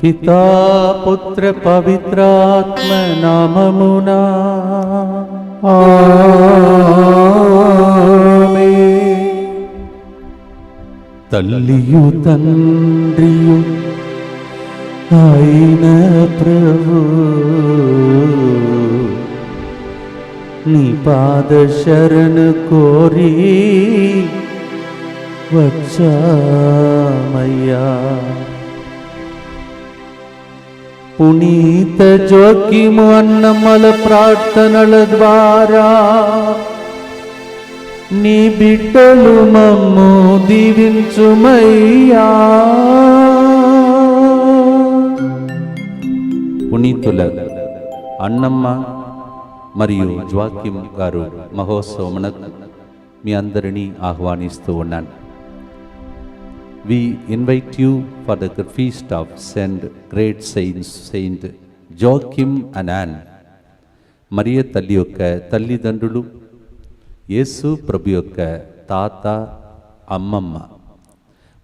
పితా పుత్ర పవిత్రాత్మ నామమునా ఆమేన్. తల్లియు తండ్రియు అయిన ప్రభు నీ పాద శరణు కోరి వచ్చామయ్యా. పునీత జోకిము అన్నమల ప్రార్థనల ద్వారా నీ బిడ్డలు మమ్ము దీవించుమయ్యా. పునీతుల అన్నమ్మ మరియు జ్వాకిం గారు మహోత్సవమునకు మీ అందరినీ ఆహ్వానిస్తూ ఉన్నాను. We invite you for the feast of Saint Great Saints Saint Joachim and Anne. మరియ తల్లి యొక్క తల్లిదండ్రులు, యేసు ప్రభు యొక్క తాత అమ్మమ్మ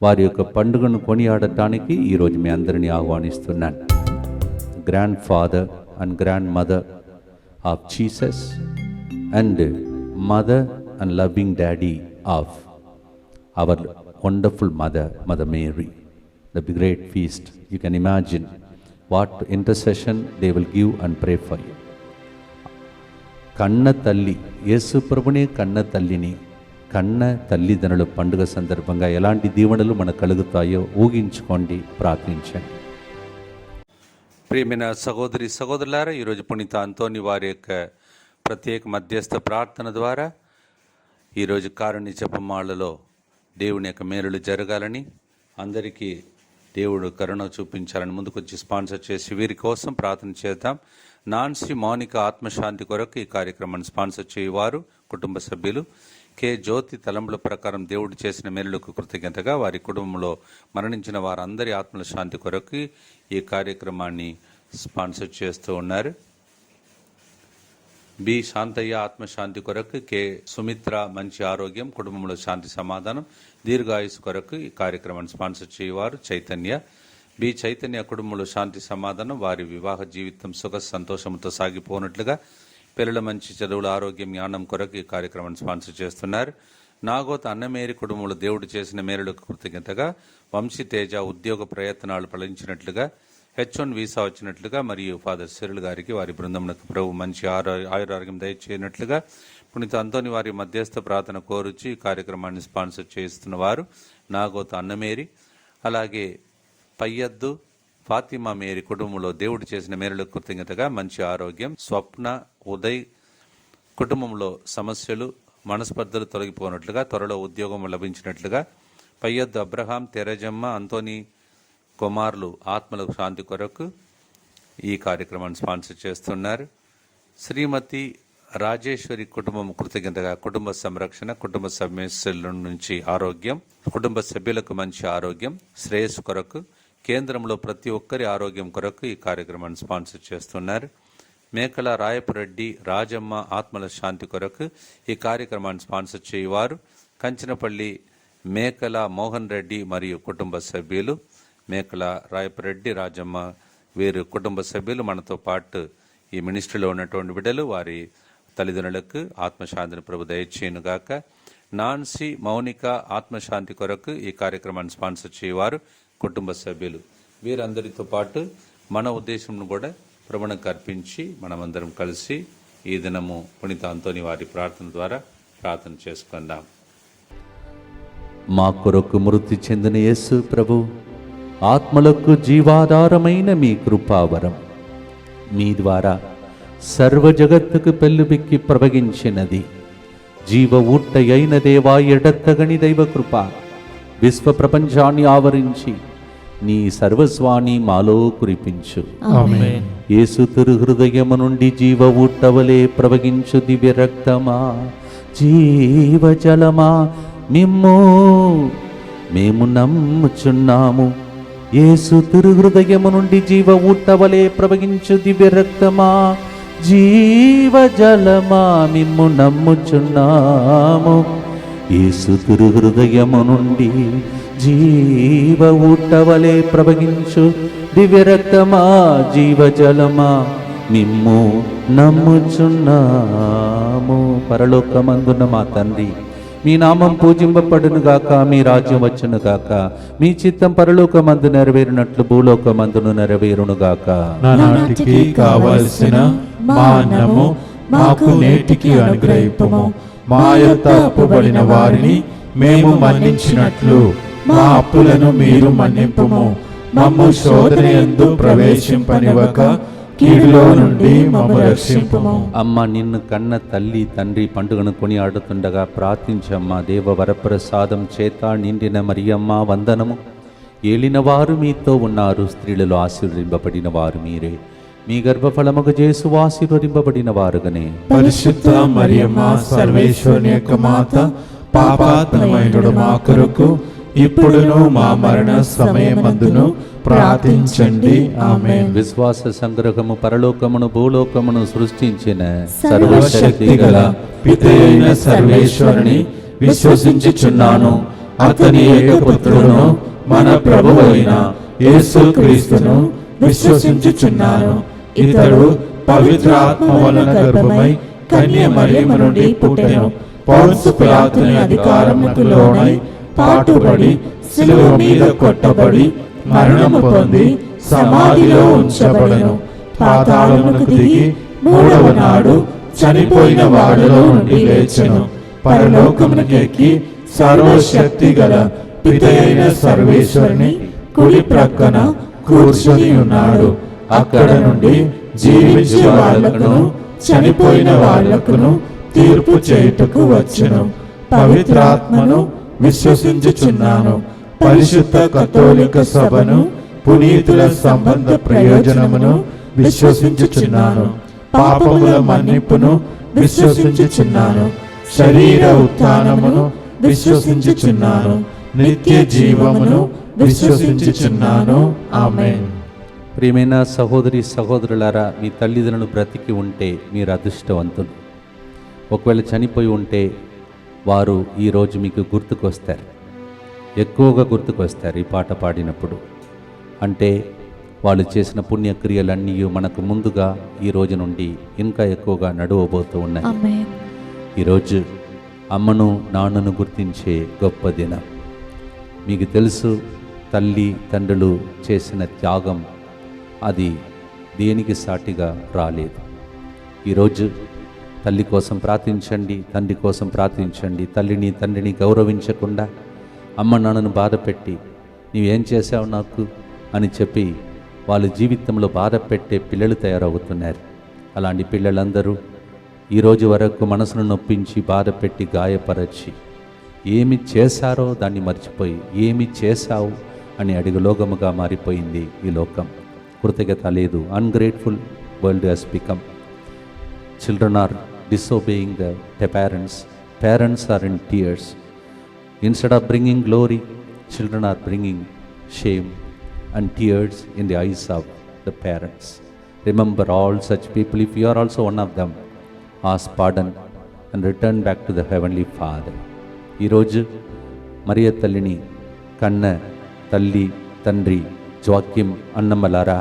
వారి యొక్క పండుగను కొనియాడటానికి ఈరోజు మీ అందరినీ ఆహ్వానిస్తున్నాను. Grand father and grand mother of Jesus and mother and loving daddy of our wonderful Mother Mary. The great feast. You can imagine what intercession they will give and pray for you. కన్న తల్లి యేసు ప్రభునే కన్న తల్లిని కన్న తల్లిదండ్రుల పండుగ సందర్భంగా ఎలాంటి దీవెనలు మనకు కలుగుతాయో ఊహించుకోండి, ప్రార్థించండి. ప్రియమైన సహోదరి సహోదరులారా, ఈరోజు పునీత అంతోని వారి యొక్క ప్రత్యేక మధ్యస్థ ప్రార్థన ద్వారా ఈరోజు కారుణ్య జపమాలలో దేవుని యొక్క మేలులు జరగాలని, అందరికీ దేవుడు కరుణ చూపించాలని ముందుకొచ్చి స్పాన్సర్ చేసి వీరి కోసం ప్రార్థన చేద్దాం. నాన్సీ మౌనిక ఆత్మశాంతి కొరకు ఈ కార్యక్రమాన్ని స్పాన్సర్ చేయవారు కుటుంబ సభ్యులు. కె జ్యోతి తలంబుల ప్రకారం దేవుడు చేసిన మేలులకు కృతజ్ఞతగా వారి కుటుంబంలో మరణించిన వారందరి ఆత్మల శాంతి కొరకు ఈ కార్యక్రమాన్ని స్పాన్సర్ చేస్తూ ఉన్నారు. బి శాంతయ్య ఆత్మశాంతి కొరకు, కె సుమిత్ర మంచి ఆరోగ్యం, కుటుంబంలో శాంతి సమాధానం దీర్ఘాయుసు కొరకు ఈ కార్యక్రమాన్ని స్పాన్సర్ చేయవారు చైతన్య. బి చైతన్య కుటుంబంలో శాంతి సమాధానం, వారి వివాహ జీవితం సుఖ సంతోషంతో సాగిపోనట్లుగా, పిల్లల మంచి చదువుల ఆరోగ్యం జ్ఞానం కొరకు ఈ కార్యక్రమాన్ని స్పాన్సర్ చేస్తున్నారు. నాగోత అన్నమేరి కుటుంబంలో దేవుడు చేసిన మేలులకు కృతజ్ఞతగా, వంశీ తేజ ఉద్యోగ ప్రయత్నాలు ఫలించినట్లుగా, H1 వీసా వచ్చినట్లుగా మరియు ఫాదర్ సిరిల్ గారికి వారి బృందమునకు ప్రభు మంచి ఆయురారోగ్యం దయచేయనట్లుగా పునీత అంతోని వారి మధ్యస్థ ప్రార్థన కోరుచి ఈ కార్యక్రమాన్ని స్పాన్సర్ చేస్తున్న వారు నాగోత అన్నమేరి. అలాగే పయ్యద్దు ఫాతిమా మేరీ కుటుంబంలో దేవుడు చేసిన మేలులకు కృతజ్ఞతగా మంచి ఆరోగ్యం, స్వప్న ఉదయ్ కుటుంబంలో సమస్యలు మనస్పర్ధలు తొలగిపోనట్లుగా, త్వరలో ఉద్యోగం లభించినట్లుగా, పయ్యద్దు అబ్రహాం తెరజమ్మ అంతోని కుమారులు ఆత్మలకు శాంతి కొరకు ఈ కార్యక్రమాన్ని స్పాన్సర్ చేస్తున్నారు. శ్రీమతి రాజేశ్వరి కుటుంబం కృతజ్ఞతగా కుటుంబ సంరక్షణ, కుటుంబ సమస్యల నుంచి ఆరోగ్యం, కుటుంబ సభ్యులకు మంచి ఆరోగ్యం, శ్రేయస్సు కొరకు, కేంద్రంలో ప్రతి ఒక్కరి ఆరోగ్యం కొరకు ఈ కార్యక్రమాన్ని స్పాన్సర్ చేస్తున్నారు. మేకల రాయపురెడ్డి రాజమ్మ ఆత్మల శాంతి కొరకు ఈ కార్యక్రమాన్ని స్పాన్సర్ చేయవారు కంచనపల్లి మేకల మోహన్ రెడ్డి మరియు కుటుంబ సభ్యులు. మేకల రాయపురెడ్డి రాజమ్మ వీరు కుటుంబ సభ్యులు మనతో పాటు ఈ మినిస్ట్రీలో ఉన్నటువంటి బిడ్డలు, వారి తల్లిదండ్రులకు ఆత్మశాంతిని ప్రభు దయచేయునుగాక. నాన్సీ మౌనిక ఆత్మశాంతి కొరకు ఈ కార్యక్రమాన్ని స్పాన్సర్ చేయవారు కుటుంబ సభ్యులు. వీరందరితో పాటు మన ఉద్దేశం కూడా ప్రభువునకు అర్పించి మనమందరం కలిసి ఈ దినము పునీత అంతోని వారి ప్రార్థన ద్వారా ప్రార్థన చేసుకుందాం. మా కొరకు మృతి చెందిన యేసు ప్రభు ఆత్మలకు జీవాధారమైన మీ కృపావరం మీ ద్వారా సర్వ జగత్తుకు పెళ్ళుబిక్కి ప్రవగించినది. జీవ ఊట అయిన దేవా, ఎడతగని దైవ కృప విశ్వ ప్రపంచాన్ని ఆవరించి నీ సర్వస్వాన్ని మాలో కురిపించు. ఆమేన్. యేసు తిరు హృదయము నుండి జీవ ఊటవలే ప్రవగించు దివ్య రక్తమా, జీవ జలమా, మిమ్ము మేము నమ్ముచున్నాము. యేసు తిరు హృదయము నుండి జీవ ఊటవలే ప్రవగించు దివ్య రక్తమా, జీవ జలమా, మిమ్ము నమ్ముచున్నాము. యేసు తిరు హృదయము నుండి జీవ ఊటవలే ప్రవగించు దివ్య రక్తమా జీవజలమా మిమ్ము నమ్ముచున్నాము. పరలోకమందున్న మా తండ్రి, మీ నామం పూజింపబడును గాక, మీ రాజ్యం వచ్చును గాక, మీ చిత్తం పరలోకమందు నెరవేరినట్లు భూలోకమందును నెరవేరును గాక. నానాటికి కావలసిన మా అన్నము మాకు నేటికి అనుగ్రహింపుము. మా యొక్క అప్పుబడిన వారిని మేము మన్నించినట్లు మా అప్పులను మీరు మన్నింపుము. మమ్ము శోధన యందు ప్రవేశింపనివ్వక కీడులో నుండి మమ్ము రక్షింపుము. అమ్మ, నిన్ను కన్న తల్లి తండ్రి పండుగను కొని ఆడుతుండగా ప్రార్థించమ్మ. దేవ వరప్రసాదం చేత నిండిన మరియమ్మ వందనము. ఏలిన వారు మీతో ఉన్నారు, స్త్రీలలో ఆశీర్వదింపబడిన వారు మీరే. మీ గర్భఫలముగ యేసు ఆశీర్వదింపబడిన వారుగనే. పరిశుద్ధ మరియమ్మ సర్వేశ్వరుని యొక్క మాత, పాపాత్మయుడు మా కొరకు ఇప్పుడును మా మరణ సమయమందును ప్రార్థించండి. ఆమేన్. విశ్వాస సంగ్రహము పరలోకమును భూలోకమును సృష్టించిన సర్వశక్తి గల పితయైన సర్వేశ్వరుని విశ్వసించుచున్నాను. అతని ఏకపుత్రుడును మన ప్రభువైన యేసుక్రీస్తును విశ్వసించుచున్నాను. ఇతడు పవిత్రాత్మ వలన గర్భమై కన్య మరియమ్మ నుండి పుట్టెను. పౌంసు పిలాతుని అధికారములకు లోనై పాటుబడి శిలువ మీద కొట్టబడి మరణము పొంది సమాధిలో ఉంచబడెను. పాతాళమునకు దిగి మూడవ నాడు చనిపోయిన వాడిలో నుండి లేచెను. పరలోకమునకు ఎక్కి సర్వశక్తి గల పితయైన సర్వేశ్వరుని కుడి ప్రక్కన కూర్చొని ఉన్నాడు. అక్కడ నుండి జీవించే వాళ్లకును చనిపోయిన వాళ్లకును తీర్పు చేయుటకు వచ్చెను. పవిత్రాత్మను విశ్వసించుచున్నాను. పరిశుద్ధ కథోలిక సభను, పునీతుల సంబంధ ప్రయోజనమును విశ్వసించుచున్నాను. పాపముల మన్నిపును విశ్వసించుచున్నాను. శరీర ఉత్థానమును విశ్వసించుచున్నాను. నిత్య జీవమును విశ్వసించుచున్నాను. ఆమేన్. ప్రియమైన సహోదరి సహోదరులారా, మీ తల్లిదండ్రులు బ్రతికి ఉంటే మీరు అదృష్టవంతులు. ఒకవేళ చనిపోయి ఉంటే వారు ఈరోజు మీకు గుర్తుకొస్తారు, ఎక్కువగా గుర్తుకొస్తారు ఈ పాట పాడినప్పుడు. అంటే వాళ్ళు చేసిన పుణ్యక్రియలన్నీ మనకు ముందుగా ఈ రోజు నుండి ఇంకా ఎక్కువగా నడువబోతూ ఉన్నాయి. ఈరోజు అమ్మను నాన్నను గుర్తించే గొప్ప దినం. మీకు తెలుసు, తల్లి తండ్రులు చేసిన త్యాగం అది దేనికి సాటిగా రాలేదు. ఈరోజు తల్లి కోసం ప్రార్థించండి, తండ్రి కోసం ప్రార్థించండి. తల్లిని తండ్రిని గౌరవించకుండా అమ్మ నాన్నను బాధ పెట్టి నీవేం చేసావు నాకు అని చెప్పి వాళ్ళ జీవితంలో బాధ పెట్టే పిల్లలు తయారవుతున్నారు. అలాంటి పిల్లలందరూ ఈరోజు వరకు మనసును నొప్పించి బాధ పెట్టి గాయపరచి ఏమి చేశారో దాన్ని మర్చిపోయి ఏమి చేశావు అని అడుగులోగముగా మారిపోయింది ఈ లోకం. కృతజ్ఞత లేదు. Ungrateful world has become. Children are disobeying their parents. Parents are in tears. Instead of bringing glory, children are bringing shame and tears in the eyes of the parents. Remember all such people. If you are also one of them, ask pardon and return back to the Heavenly Father. ఈ రోజు మరియ తల్లిని కన్న తల్లి తండ్రి జోక్యం అన్నమ్మలారా,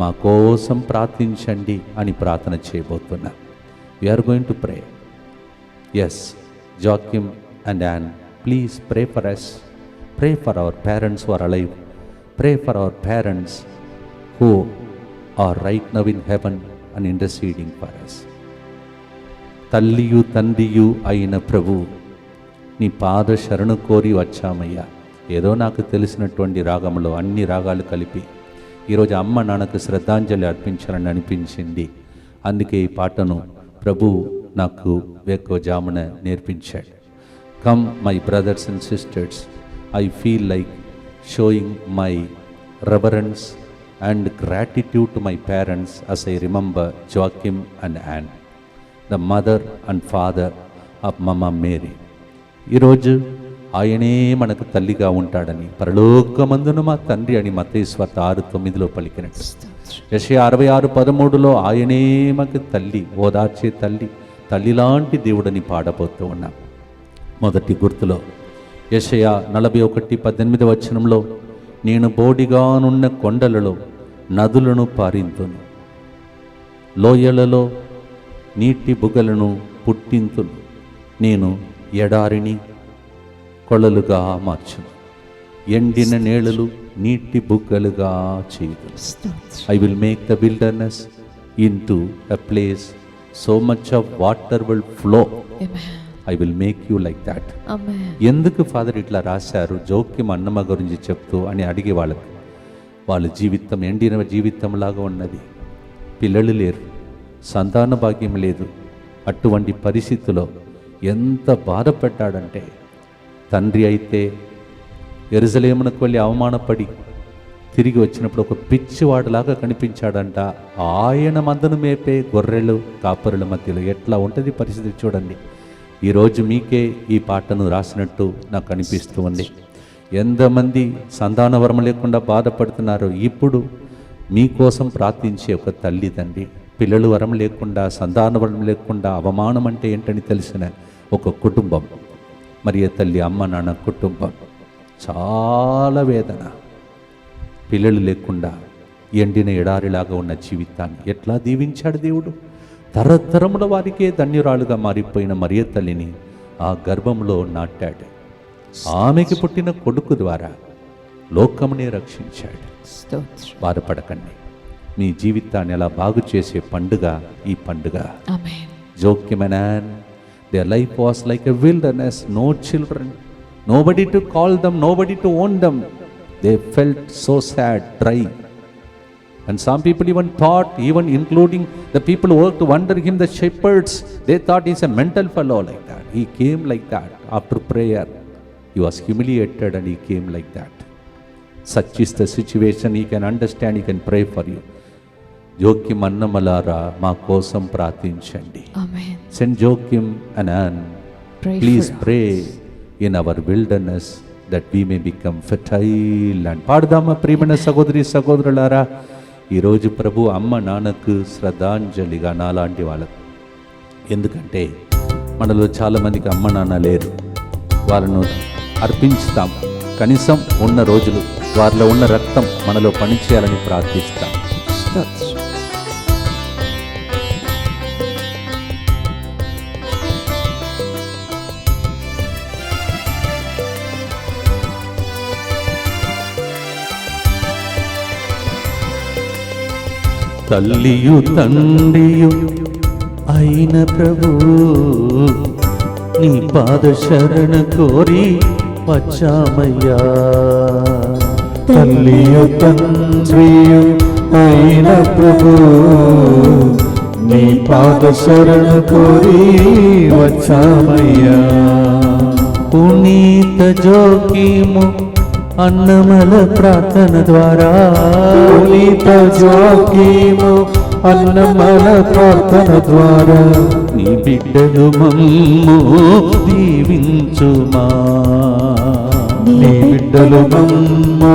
మా కోసం ప్రార్థించండి అని ప్రార్థన చేయబోతున్నా. We are going to pray. Yes, Joachim and Anne, please pray for us. Pray for our parents who are alive. Pray for our parents who are right now in heaven and interceding for us. తల్లియు తండ్రియు అయిన ప్రభు, నీ పాద శరణు కోరి వచ్చామయ్యా. ఏదో నాకు తెలిసినటువంటి రాగంలో అన్ని రాగాలు కలిపి ఈరోజు అమ్మ నాన్నకు శ్రద్ధాంజలి అర్పించాలని అనిపించింది. అందుకే ఈ పాటను ప్రభు నాకు వేకోజామున నేర్పించాడు. Come my brothers and sisters, I feel like showing my reverence and gratitude to my parents as I remember Joachim and Anne, the mother and father of Mama Mary. ఈరోజు ఆయనే మనకు తల్లిగా ఉంటాడని, పరలోకమందున మా తండ్రి అని మత్తయి సువార్త 6:9 పలికినట్టు, యెషయా 66:13 ఆయనే మాకు తల్లి, ఓదార్చే తల్లి, తల్లిలాంటి దేవుడని పాడబోతూ ఉన్నాం. మొదటి గుర్తులో యెషయా 41:18 నేను బోడిగానున్న కొండలలో నదులను పారింతును, లోయలలో నీటి బుగ్గలను పుట్టింతును. నేను ఎడారిని కొళలుగా మార్చును, ఎండిన నేలలు నీటి బుగ్గలుగా చేయుదును. I will make the wilderness into a place so much of water will flow. I will make you like that. ఎందుకు ఫాదర్ ఇట్లా రాశారు జోక్యం అన్నమ్మ గురించి చెప్తూ అని అడిగే వాళ్ళ జీవితం ఎండిన జీవితంలాగా ఉన్నది. పిల్లలు లేరు, సంతాన భాగ్యం లేదు. అటువంటి పరిస్థితిలో ఎంత బాధపడ్డాడంటే, తండ్రి అయితే యెరూషలేమునకు వెళ్ళి అవమానపడి తిరిగి వచ్చినప్పుడు ఒక పిచ్చివాడులాగా కనిపించాడంట. ఆయన మందను మేపే గొర్రెలు కాపరుల మధ్యలో ఎట్లా ఉంటుంది పరిస్థితి చూడండి. ఈరోజు మీకే ఈ పాటను రాసినట్టు నాకు అనిపిస్తూ ఉంది. ఎంతమంది సంతాన వరం లేకుండా బాధపడుతున్నారు. ఇప్పుడు మీకోసం ప్రార్థించే ఒక తల్లి తండ్రి, పిల్లలు వరం లేకుండా సంతాన వరం లేకుండా అవమానం అంటే ఏంటని తెలిసిన ఒక కుటుంబం, మరి తల్లి అమ్మ నాన్న కుటుంబం, చాలా వేదన. పిల్లలు లేకుండా ఎండిన ఎడారిలాగా ఉన్న జీవితాన్ని ఎట్లా దీవించాడు దేవుడు. తరతరముల వారికే ధన్యురాలుగా మారిపోయిన మరియ తల్లిని ఆ గర్భంలో నాటాడు. ఆమెకి పుట్టిన కొడుకు ద్వారా లోకమునే రక్షించాడు. బాధపడకండి, మీ జీవితాన్ని ఎలా బాగు చేసే పండుగ ఈ పండుగ. జోక్యమనాన్, their life was like a wilderness, no children, nobody to call them, nobody to own them. They felt so sad, dry. And some people even thought, even including the people who worked under him, the shepherds, they thought he's a mental fellow like that. He came like that after prayer. He was humiliated and he came like that. Such is the situation. He can understand, he can pray for you. జోక్యం అన్నమలారా మా కోసం ప్రార్థించండి. Saint జోక్యం and Anne, please pray in our wilderness that we may become fertile land. పాడదామా ప్రియమైన సహోదరి సహోదరులారా. ఈరోజు ప్రభు అమ్మ నాన్నకు శ్రద్ధాంజలిగా నాలాంటి వాళ్ళకు, ఎందుకంటే మనలో చాలామందికి అమ్మ నాన్న లేరు. వాళ్ళను అర్పించుతాం. కనీసం ఉన్న రోజులు వారిలో ఉన్న రక్తం మనలో పనిచేయాలని ప్రార్థిస్తాం. తల్లియు తండ్రియు అయిన ప్రభు నీ పాద శరణ కోరి వచ్చామయ్యా. తల్లియు తండ్రియు అయిన ప్రభు నీ పాద శరణ కోరి వచ్చామయ్యా. పునీత జోకీము అన్నమల ప్రార్థన ద్వారా, పునీత జోకీము అన్నమల ప్రార్థన ద్వారా నీ బిడ్డలు మమ్ము దీవించుమా. నీ బిడ్డలు మమ్ము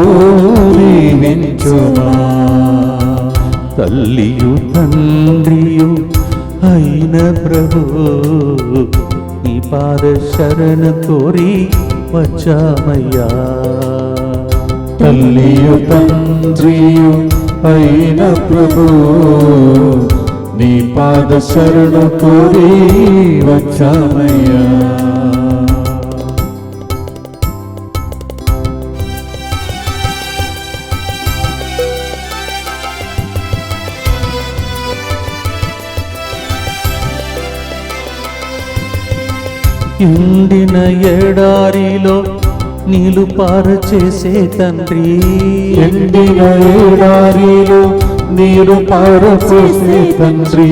దీవించుమా. తల్లియు తండ్రియు అయిన ప్రభు నీ పాద శరణ కోరి వచ్చామయ్యా. తల్లియు తండ్రియు అయిన ప్రభు నీ పాద శరణ కోరి వచ్చామయ్యా. ఎండిన ఎడారిలో నీళ్లు పారచేసే తండ్రి, ఎండిన ఎడారిలో నీరు పారచేసే తండ్రి,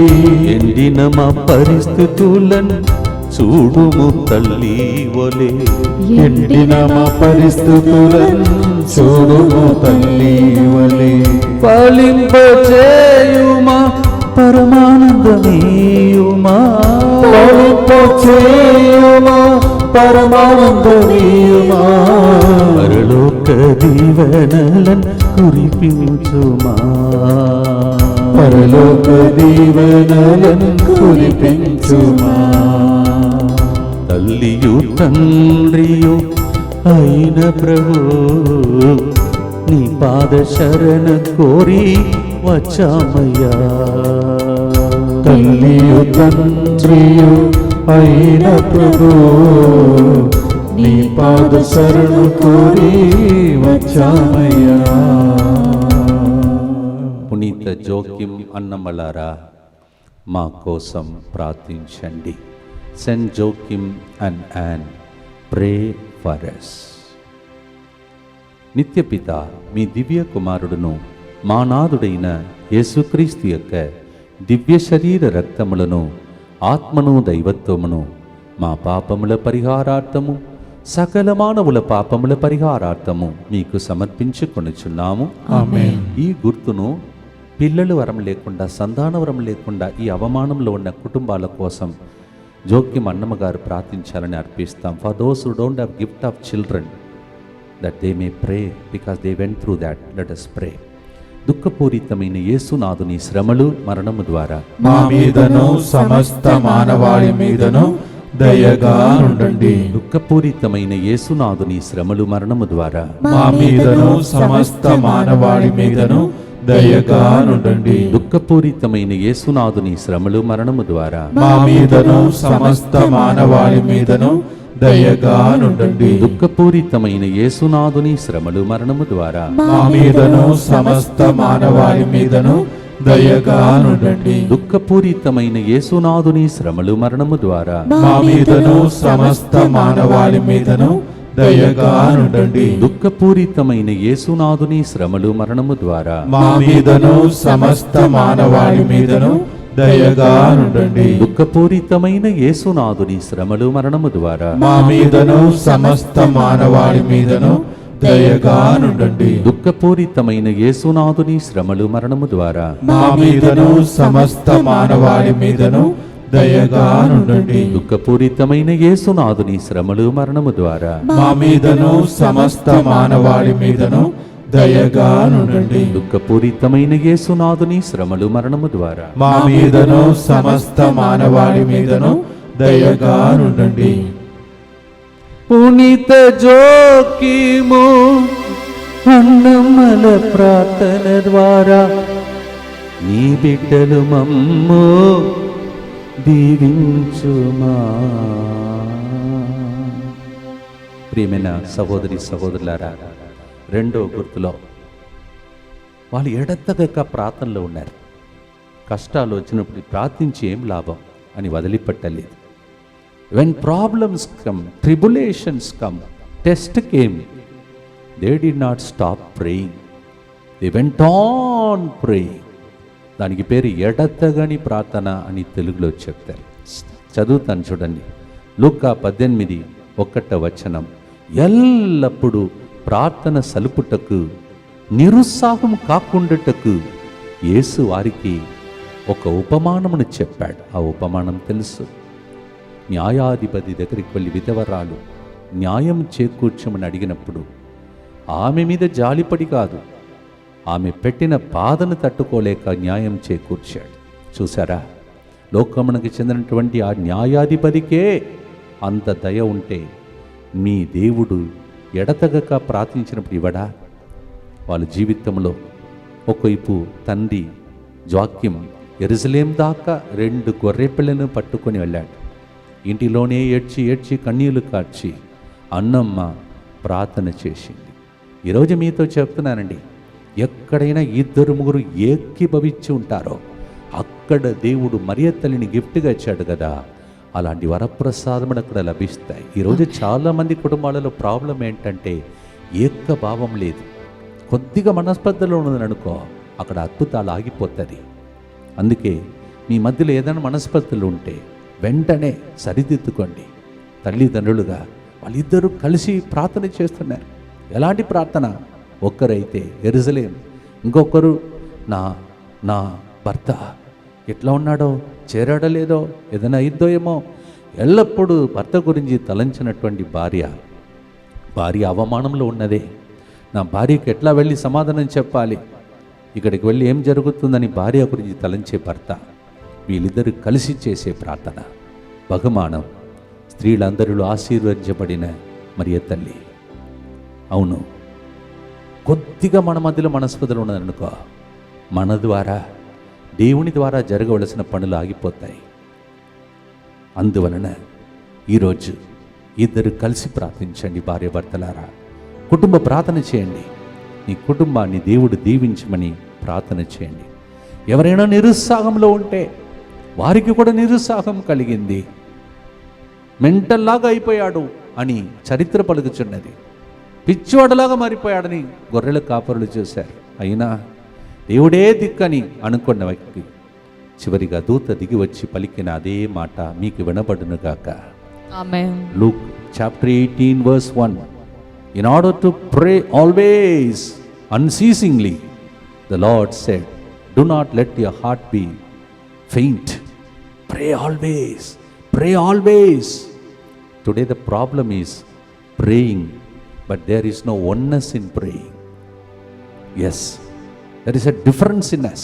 ఎండిన మా పరిస్థితులను చూడుము తల్లి వలే. ఎండిన మా పరిస్థితులను చూడుము తల్లి వలే. ఫలింపచేయుమా పరమానందమీయుమా, ఫలింపచేయుమా పరమానందమీయుమా. పరలోక దీవెనలను కురిపించుమా, పరలోక దీవెనలను కురిపించుమా. తల్లియు తండ్రియు అయిన ప్రభు నీ పాద శరణ కోరి వచ్చామయ్యా. తల్లియు తండ్రియు అయిన ప్రభు, నీ పాద శరణ కోరి వచ్చామయ్యా. పునీత జోక్యం అన్నమలారా మా కోసం ప్రార్థించండి. సెయింట్ జోక్యం and an, pray for us. నిత్యపిత మీ దివ్య కుమారుడును మా నాథుడైన యేసుక్రీస్తు యొక్క దివ్య శరీర రక్తములను, ఆత్మను, దైవత్వమును మా పాపముల పరిహారార్థము, సకల మానవుల పాపముల పరిహారార్థము మీకు సమర్పించుకొనుచున్నాము. ఆమేన్. ఈ గుర్తును పిల్లలు వరం లేకుండా, సంతాన వరం లేకుండా ఈ అవమానంలో ఉన్న కుటుంబాల కోసం జోక్యం అన్నమ్మ గారు ప్రార్థించాలని అర్పిస్తాం. For those who don't have gift of children, that they may pray because they went through that. Let us pray. దుఃఖపూరితమైన యేసునాథుని శ్రమలు, మరణము ద్వారా మా మీదను సమస్త మానవాళి మీదను దయగా నుండండి. దుఃఖపూరితమైన యేసునాథుని శ్రమలు, మరణము ద్వారా మా మీదను సమస్త మానవాళి మీదను దయగా నుండండి. దుఃఖపూరితమైన యేసునాథుని శ్రమలు, మరణము ద్వారా మా మీదను సమస్త మానవాళి మీదను దయగా నుండండి. దుఃఖపూరితమైన యేసునాథుని శ్రమలు, మరణము ద్వారా మా మీదను సమస్త మానవాళి మీదను దయగా నుండండి. దుఃఖపూరితమైన యేసునాథుని శ్రమలు, మరణము ద్వారా మా మీదను సమస్త మానవాళి మీదను దయగా నుండండి. దుఃఖపూరితమైన యేసునాథుని శ్రమలు, మరణము ద్వారా మా మీదను సమస్త మానవాళి మీదను దయగా నుండండి. దుఃఖపూరితమైన యేసునాథుని శ్రమలు, మరణము ద్వారా మా మీదను సమస్త మానవాళి మీదను దయగా నుండండి. దుఃఖపూరితమైన యేసునాథుని శ్రమలు, మరణము ద్వారా మా మీదను సమస్త మానవాళి మీదను దయగా నుండండి. దుఃఖపూరితమైన యేసునాథుని శ్రమలు, మరణము ద్వారా మా మీదను సమస్త మానవాళి మీదను దయగా నుండండి. దుఃఖపూరితమైన యేసునాథుని శ్రమలు, మరణము ద్వారా మా మీదను సమస్త మానవాళి మీదను దయగా నుండండి. పునీత జోక్యము అన్నమల ప్రార్థన ద్వారా నీ బిడ్డలు మమ్ము దీవించుమా. ప్రియమైన సహోదరి సహోదరులారా, రెండో గుర్తులో వాళ్ళు ఎడతెగక ప్రార్థనలో ఉన్నారు. కష్టాలు వచ్చినప్పుడు ప్రార్థించి ఏం లాభం అని వదిలిపెట్టలేదు. When problems come, tribulations come, test came, they did not stop praying, they went on praying. దానికి పేరు ఎడతెగని ప్రార్థన అని తెలుగులో చెప్తారు. చదువుతాను చూడండి. లూకా 18:1 ఎల్లప్పుడూ ప్రార్థన సలుపుటకు, నిరుత్సాహం కాకుండాటకు యేసు వారికి ఒక ఉపమానమును చెప్పాడు. ఆ ఉపమానం తెలుసు. న్యాయాధిపతి దగ్గరికి వెళ్ళి విధవరాలు న్యాయం చేకూర్చమని అడిగినప్పుడు ఆమె మీద జాలిపడి కాదు, ఆమె పెట్టిన బాధను తట్టుకోలేక న్యాయం చేకూర్చాడు. చూసారా, లోకమునకు చెందినటువంటి ఆ న్యాయాధిపతికే అంత దయ ఉంటే మీ దేవుడు ఎడతెగక ప్రార్థించినప్పుడు ఇవ్వడా? వాళ్ళ జీవితంలో ఒకవైపు తండ్రి జోక్యం యెరూషలేం దాకా 2 గొర్రెపిల్లను పట్టుకొని వెళ్ళాడు. ఇంటిలోనే ఏడ్చి కన్నీళ్లు కార్చి అన్నమ్మ ప్రార్థన చేసింది. ఈరోజు మీతో చెప్తున్నానండి, ఎక్కడైనా 2-3 ఏకీభవించి ఉంటారో అక్కడ దేవుడు మరియ తల్లిని గిఫ్ట్గా ఇచ్చాడు కదా, అలాంటి వరప్రసాదములు అక్కడ లభిస్తాయి. ఈరోజు చాలామంది కుటుంబాలలో ప్రాబ్లం ఏంటంటే ఏకభావం లేదు. కొద్దిగా మనస్పర్ధలో ఉన్నదని అనుకో, అక్కడ అద్భుతాలు ఆగిపోతుంది. అందుకే మీ మధ్యలో ఏదైనా మనస్పర్ధలు ఉంటే వెంటనే సరిదిద్దుకోండి. తల్లిదండ్రులుగా వాళ్ళిద్దరూ కలిసి ప్రార్థన చేస్తున్నారు. ఎలాంటి ప్రార్థన? ఒక్కరైతే యెరూషలేం, ఇంకొకరు నా భర్త ఎట్లా ఉన్నాడో, చేరాడో లేదో, ఏదైనా అయిద్దో ఏమో. ఎల్లప్పుడూ భర్త గురించి తలంచినటువంటి భార్య అవమానంలో ఉన్నదే. నా భార్యకు ఎట్లా వెళ్ళి సమాధానం చెప్పాలి, ఇక్కడికి వెళ్ళి ఏం జరుగుతుందని భార్య గురించి తలంచే భర్త, వీళ్ళిద్దరూ కలిసి చేసే ప్రార్థన బహుమానం. స్త్రీలందరిలో ఆశీర్వదించబడిన మరియ తల్లి. అవును, కొద్దిగా మన మధ్యలో మనస్పర్ధలు ఉన్నదనుకో, మన ద్వారా దేవుని ద్వారా జరగవలసిన పనులు ఆగిపోతాయి. అందువలన ఈరోజు ఇద్దరు కలిసి ప్రార్థించండి. భార్యాభర్తలారా, కుటుంబ ప్రార్థన చేయండి. నీ కుటుంబాన్ని దేవుడు దీవించమని ప్రార్థన చేయండి. ఎవరైనా నిరుత్సాహంలో ఉంటే వారికి కూడా నిరుత్సాహం కలిగింది, మెంటల్లాగా అయిపోయాడు అని చరిత్ర పలుకుచున్నది. పిచ్చివాడలాగా మారిపోయాడని గొర్రెల కాపరులు చూశారు. అయినా దేవుడే దిక్కని అనుకున్న వ్యక్తి చివరిగా దూత దిగి వచ్చి పలికిన అదే మాట మీకు వినబడునుగాక. ఆమేన్. Luke chapter 18 verse 1. In order to pray always unceasingly, the Lord said, do not let your heart be faint. Pray always. Pray always. Today the problem is praying, but there is no oneness in praying. Yes, there is a difference in us.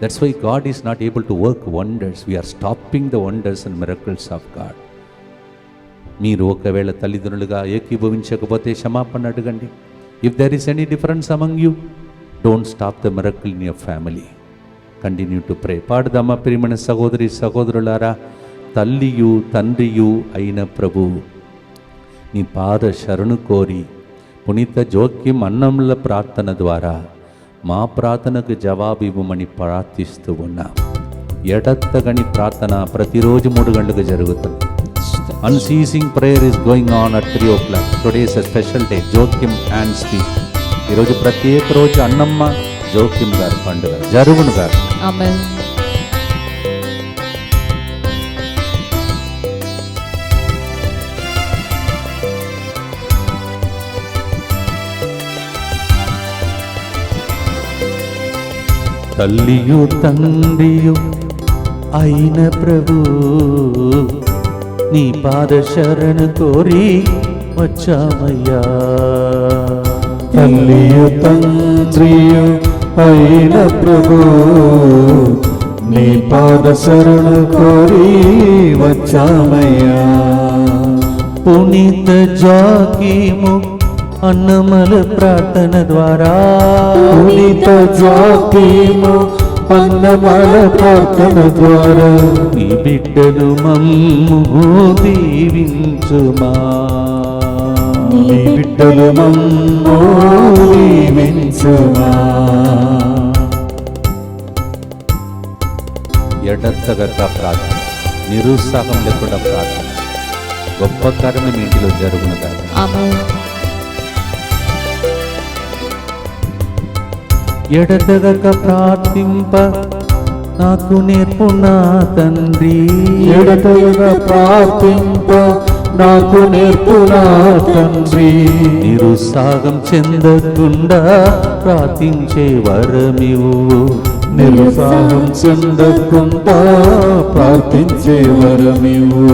That's why God is not able to work wonders. We are stopping the wonders and miracles of God. మీరు ఒకవేళ తల్లిదండ్రులుగా ఏకీభవించకపోతే క్షమాపణ అడగండి. If there is any difference among you, don't stop the miracle in your family. Continue to pray. పాడుదామా ప్రియమైన సహోదరి సహోదరులారా, తల్లియు తండ్రియు అయిన ప్రభు నీ పాద శరణు కోరి పునీత జోక్యం అన్నముల ప్రార్థన ద్వారా మా ప్రార్థనకు జవాబు ఇవ్వమని ప్రార్థిస్తూ ఉన్నాం. ఎడత్తగని ప్రార్థన ప్రతిరోజు 3 గంటలకు జరుగుతుంది. Unceasing prayer is going on at 3 o'clock. Today is a special day, జోక్యం అండ్ స్పీచ్. ఈరోజు ప్రత్యేక రోజు అన్నమ్మ జోక్యం గారి పండుగ జరుగును గారు. ఆమేన్. తల్లియు తండ్రియు అయిన ప్రభు నీ పాద శరణు కోరి వచ్చామయ్యా. తల్లియు తండ్రియు అయిన ప్రభు నీ పాద శరణు కోరి వచ్చామయ్యా. పునీత జాకీము అన్నమల ప్రార్థన ద్వారా పునీత జాకీము అన్నమల ప్రార్థన ద్వారా నీ బిడ్డలు మమ్ము దీవించుమా. నీ బిడ్డలు మమ్ము దీవించుమా. ఎడతగక ప్రార్థన, నిరుత్సాహం లేకుండా ప్రార్థన, గొప్ప కార్యమే మీ ఇంటిలో జరుగును కాదు. ఆమేన్. ఎడతగక ప్రార్థింప నాకు నేర్పు నా తండ్రి. ఎడతెగక ప్రార్థింప నాకు నేర్పు నా తండ్రి. నిరుత్సాహం చెందకుండా ప్రార్థించే వరమివు. నిరుత్సాహం చెందకుండా ప్రార్థించే వరమివు.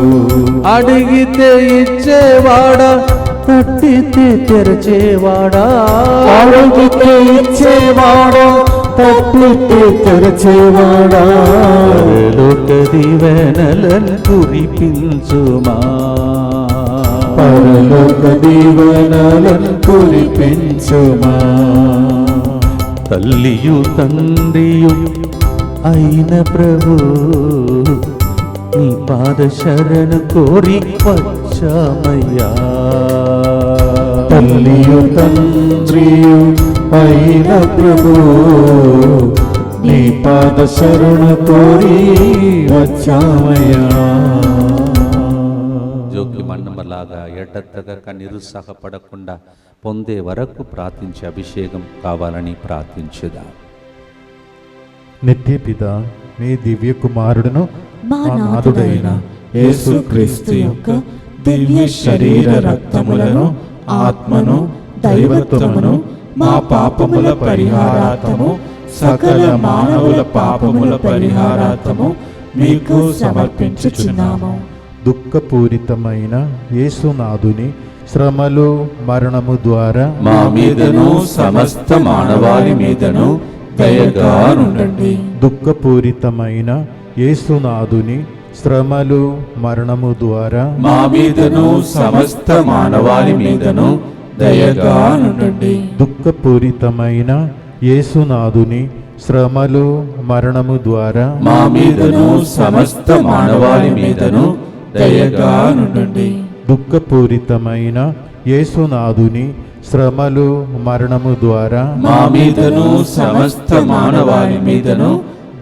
అడిగితే ఇచ్చేవాడా, తట్టితే తెరచేవాడా. అడిగితే ఇచ్చేవాడా, తట్టితే తెరచేవాడా. పరలోక దీవెనలను కురిపించుమా. పరలోక దీవెనలను కురిపించుమా. తల్లియు తండ్రియు అయిన ప్రభు నీ పాద శరణు కోరి వచ్చామయ్యా. తల్లియు తండ్రియు అయిన ప్రభు నీ పాద శరణు కోరి వచ్చామయ్యా. జోక్యం అన్నమలాగా ఎడతెగక నిరుత్సాహపడకుండా పొందే వరకు ప్రార్థించే అభిషేకం కావాలని ప్రార్థించుదా. నిత్య పిత మీ దివ్య కుమారుడును మా మా నాథుడైన యేసుక్రీస్తు యొక్క దివ్య శరీర రక్తములను ఆత్మను దైవత్వమును మా పాపముల పరిహారార్థము సకల మానవుల పాపముల పరిహారార్థము మీకు సమర్పించుచున్నాము. దుఃఖపూరితమైన యేసునాథుని శ్రమలు మరణము ద్వారా మా మీదను సమస్త మానవాళి మీదను దయగా నుండండి. దుఃఖపూరితమైన యేసునాథుని శ్రమలు మరణము ద్వారా మా మీదను సమస్త మానవాళి మీదను దయగా నుండండి. దుఃఖపూరితమైన యేసునాథుని శ్రమలు మరణము ద్వారా మా మీదను సమస్త మానవాళి మీదను దయగా నుండండి. దుఃఖపూరితమైన యేసునాథుని శ్రమలు మరణము ద్వారా మా మీదను సమస్త మానవాళి మీదను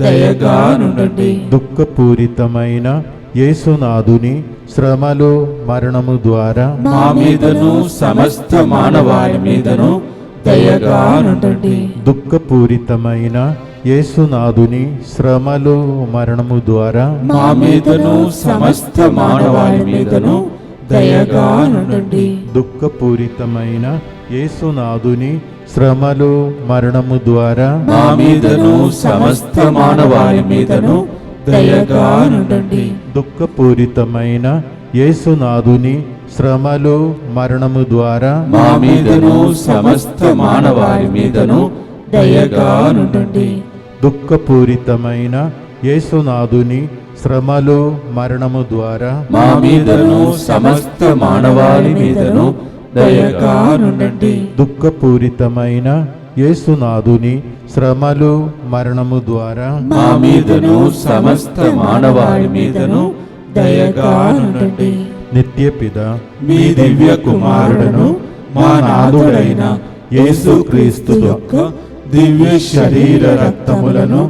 దయగా నుండండి. దుఃఖపూరితమైన యేసునాథుని శ్రమలు మరణము ద్వారా మా మీదను సమస్త మానవాళి మీదను దయగా నుండండి. దుఃఖపూరితమైన యేసునాథుని శ్రమలు మరణము ద్వారా మా మీదను సమస్త మానవాళి మీదను దయగా నుండండి. దుఃఖపూరితమైన యేసునాథుని శ్రమలు మరణము ద్వారా మా మీదను సమస్త మానవాళి మీదను దయగా నుండండి. దుఃఖపూరితమైన యేసునాథుని శ్రమలు మరణము ద్వారా మా మీదను సమస్త మానవాళి మీదను దయగా నుండండి. దుఃఖపూరితమైన యేసునాథుని శ్రమలు మరణము ద్వారా మా మీదను సమస్త మానవాళి మీదను దయగా నుండండి. దుఃఖపూరితమైన యేసునాథుని శ్రమలు మరణము ద్వారా మా మీదను సమస్త మానవాళి మీదను దయగా నుండండి. నిత్యపిత మీ దివ్య కుమారుడను మా నాథుడైన యేసుక్రీస్తు యొక్క దివ్య శరీర రక్తములను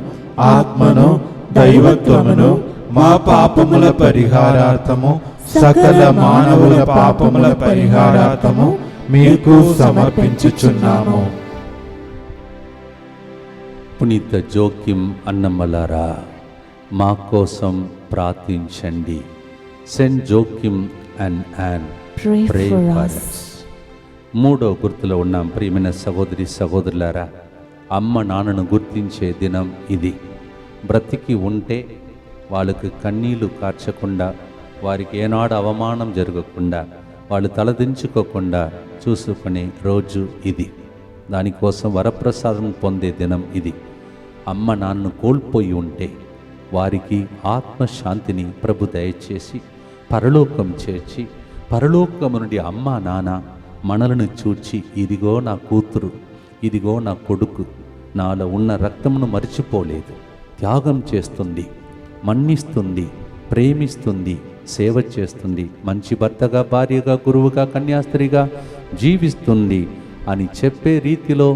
ఆత్మను దైవత్వమును మా పాపముల పరిహారార్థము సకల మానవుల పాపముల పరిహారార్థము మీకు సమర్పించుచున్నాము. పునీత జోక్యం అన్నమ్మలారా, మా కోసం ప్రార్థించండి. సెయింట్ జోక్యం and an, pray for us. మూడో గుర్తులో ఉన్నాం. ప్రియమైన సహోదరి సహోదరులారా, అమ్మ నాన్నను గుర్తించే దినం ఇది. బ్రతికి ఉంటే వాళ్ళకు కన్నీళ్లు కార్చకుండా, వారికి ఏనాడు అవమానం జరగకుండా, వాళ్ళు తలదించుకోకుండా చూసుకునే రోజు ఇది. దానికోసం వరప్రసాదం పొందే దినం ఇది. అమ్మ నాన్నను కోల్పోయి ఉంటే వారికి ఆత్మశాంతిని ప్రభు దయచేసి పరలోకం చేర్చి, పరలోకము నుండి అమ్మ నాన్న మనలను చూచి, ఇదిగో నా కూతురు, ఇదిగో నా కొడుకు, నాలో ఉన్న రక్తమును మరిచిపోలేదు, త్యాగం చేస్తుంది, మన్నిస్తుంది, ప్రేమిస్తుంది, సేవ చేస్తుంది, మంచి భర్తగా, భార్యగా, గురువుగా, కన్యాస్త్రీగా జీవిస్తుంది అని చెప్పే రీతిలో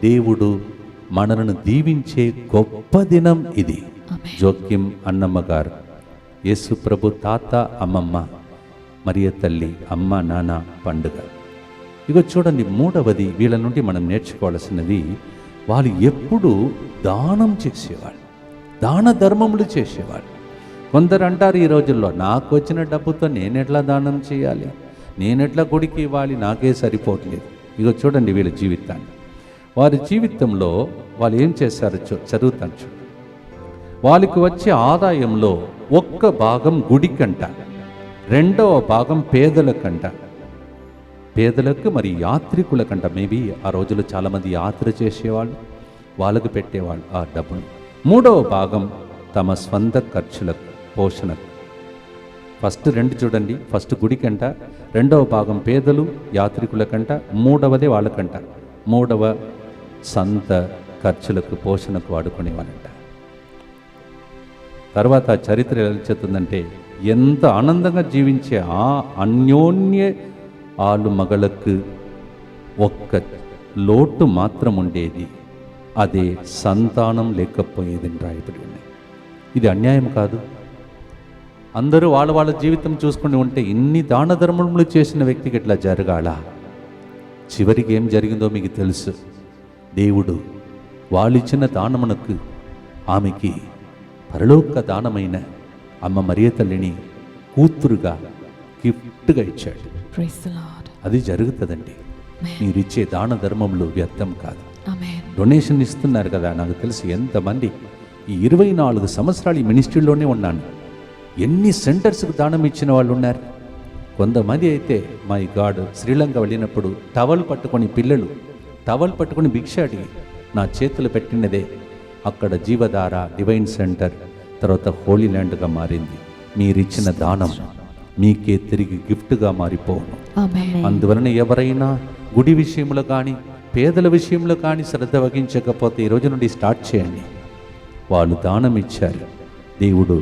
దేవుడు మనలను దీవించే గొప్ప దినం ఇది. జోక్యం అన్నమ్మ గారు, యేసు ప్రభు తాత అమ్మమ్మ, మరియ తల్లి అమ్మ నాన్న పండుగ. ఇక చూడండి, మూడవది వీళ్ళ నుండి మనం నేర్చుకోవాల్సినది, వాళ్ళు ఎప్పుడు దానం చేసేవాళ్ళు, దాన ధర్మములు చేసేవాళ్ళు. కొందరు అంటారు ఈ రోజుల్లో, నాకు వచ్చిన డబ్బుతో నేనెట్లా దానం చేయాలి, నేనెట్లా గుడికి ఇవ్వాలి, నాకే సరిపోవట్లేదు. ఇక చూడండి వీళ్ళ జీవితాన్ని. వారి జీవితంలో వాళ్ళు ఏం చేశారో చదువుతాను చూడండి. వాళ్ళకి వచ్చే ఆదాయంలో ఒక్క భాగం గుడికంట, రెండవ భాగం పేదలకంట, పేదలకు మరి యాత్రికులకంట. మేబీ ఆ రోజుల్లో చాలామంది యాత్ర చేసేవాళ్ళు, వాళ్ళకు పెట్టేవాళ్ళు ఆ డబ్బును. మూడవ భాగం తమ స్వంత ఖర్చులకు, పోషణకు. ఫస్ట్ రెండు చూడండి, ఫస్ట్ గుడికంట, రెండవ భాగం పేదలు యాత్రికులకంట, మూడవదే వాళ్ళకంట, మూడవ సొంత ఖర్చులకు, పోషణకు వాడుకునేవాళ్ళంట. తర్వాత చరిత్ర ఎలా చెప్తుందంటే, ఎంత ఆనందంగా జీవించే ఆ అన్యోన్య ఆలు మగలకు ఒక్క లోటు మాత్రం ఉండేది, అదే సంతానం లేకపోయేదని రాయబడి ఉన్నాయి. ఇది అన్యాయం కాదు? అందరూ వాళ్ళ వాళ్ళ జీవితం చూసుకుని ఉంటే ఇన్ని దాన ధర్మములు చేసిన వ్యక్తికి ఇట్లా జరగాల? చివరికి ఏం జరిగిందో మీకు తెలుసు. దేవుడు వాళ్ళిచ్చిన దానమునకు ఆమెకి పరలోక దానమైన అమ్మ మరియ తల్లిని కూతురుగా గిఫ్ట్గా ఇచ్చాడు. అది జరుగుతుందండి. మీరిచ్చే దాన ధర్మములు వ్యర్థం కాదు. డొనేషన్ ఇస్తున్నారు కదా. నాకు తెలిసి ఎంతమంది ఈ 24 సంవత్సరాలు ఈ మినిస్ట్రీలోనే ఉన్నాను, ఎన్ని సెంటర్స్కి దానం ఇచ్చిన వాళ్ళు ఉన్నారు. కొంతమంది అయితే మై గాడ్, శ్రీలంక వెళ్ళినప్పుడు టవల్ పట్టుకొని, పిల్లలు టవల్ పట్టుకొని భిక్ష అడిగి నా చేతులు పెట్టినదే అక్కడ జీవధార డివైన్ సెంటర్, తర్వాత హోలీ ల్యాండ్గా మారింది. మీరిచ్చిన దానం మీకే తిరిగి గిఫ్ట్గా మారిపోను. అందువలన ఎవరైనా గుడి విషయంలో కానీ పేదల విషయంలో కానీ శ్రద్ధ వహించకపోతే ఈ రోజు నుండి స్టార్ట్ చేయండి. వాళ్ళు దానం ఇచ్చారు, దేవుడు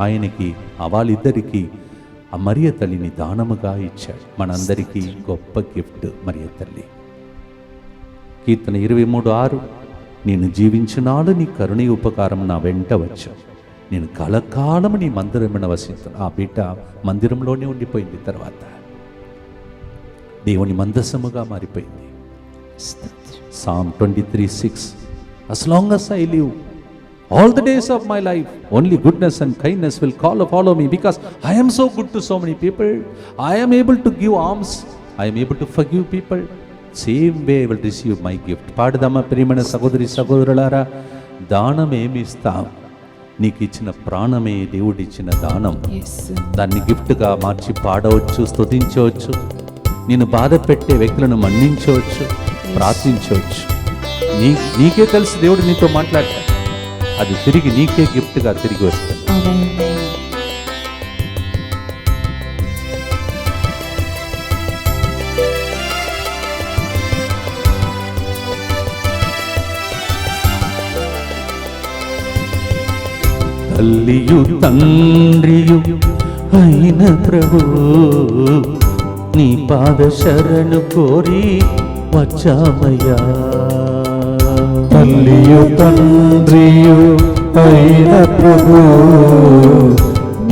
ఆయనకి వాళ్ళిద్దరికీ ఆ మరియ తల్లిని దానముగా ఇచ్చాడు. మనందరికీ గొప్ప గిఫ్ట్ మరియ తల్లి. కీర్తన 23:6, నేను జీవించినాడు నీ కరుణీ ఉపకారం నా వెంట వచ్చావు, నేను కలకాలము నీ మందిరమున వసిస్తాను. ఆ బిడ్డ మందిరంలోనే ఉండిపోయింది, తర్వాత దేవుని మందసముగా మారిపోయింది. Psalm 23:6, as long as I live, all the days of my life, only goodness and kindness will follow me, because I am so good to so many people. I am able to give alms, I am able to forgive people. Same way I will receive my gift. పాడదమ్మ ప్రియమైన సహోదరి సహోదరులారా, దానం ఏమి ఇస్తాం? నీకు ఇచ్చిన ప్రాణమే దేవుడిచ్చిన దానం. దాన్ని గిఫ్ట్గా మార్చి పాడవచ్చు, స్తుతించవచ్చు, నేను బాధ పెట్టే వ్యక్తులను మన్నించవచ్చు, ప్రార్థించవచ్చు. నీకే తెలుసు దేవుడు నీతో మాట్లాడతాడు, అది తిరిగి నీకే గిఫ్ట్గా తిరిగి వస్తుంది. తల్లియు తండ్రియు అయిన ప్రభు, నీ పాద శరణు కోరి వచ్చామయ్యా. తల్లియు తండ్రియు అయిన ప్రభు,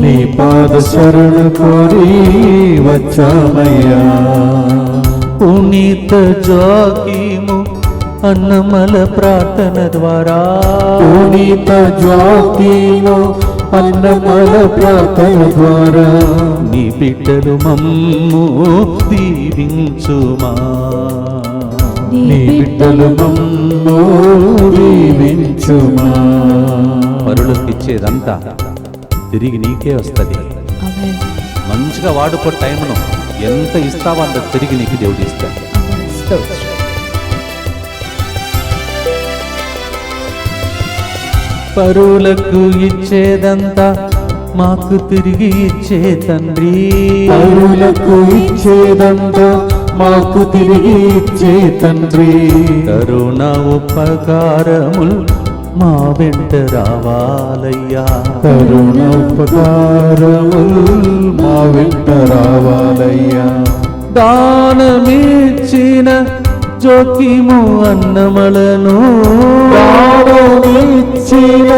నీ పాద శరణు కోరి వచ్చామయ్యా. పునీత జోకీము అన్నమల ప్రార్థన ద్వారా, పునీత జోకీము అన్నమల ప్రార్థన ద్వారా, నీ బిడ్డలు మమ్ము దీవించుమా. నీ బిడ్డలు మమ్ము దీవించుమా. పరులకు ఇచ్చేదంతా తిరిగి నీకే వస్తుంది. మంచిగా వాడుకో టైంను, ఎంత ఇస్తావో అంత తిరిగి నీకు దేవుడు ఇస్తాడు. పరులకు ఇచ్చేదంతా మాకు తిరిగి ఇచ్చే తండ్రి, పరులకు ఇచ్చేదంతా మాకు తిరిగి ఇచ్చే తండ్రి. కరుణ ఉపకారముల్ మా వెంట రావాలయ్యా. కరుణ ఉపకారముల్ మా వెంట రావాలయ్యా. దానమిచ్చిన జోకిము అన్నమలను, దానమిచ్చిన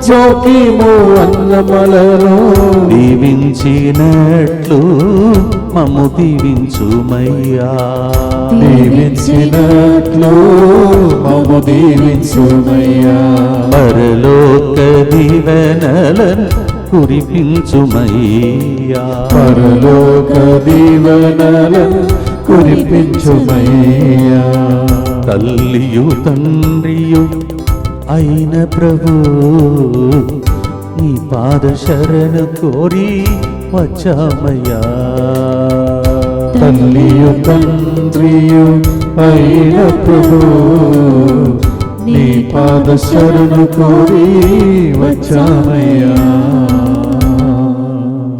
జోకిము అన్నమలను, దీవించినట్లు మమ్ము దీవించుమయ్యా. దీవించినట్లు మమ్ము దీవించుమయ్యా. పరలోక దీవెనలను కురిపించుమయ్యా. పరలోక దీవెనలను కురిపించుమయ్యా. తల్లియు తండ్రియు అయిన ప్రభు, నీ పాద శరణు కోరి వచ్చామయ్యా. తల్లియు తండ్రియు అయిన ప్రభు, నీ పాద శరణు కోరి వచ్చామయ్యా.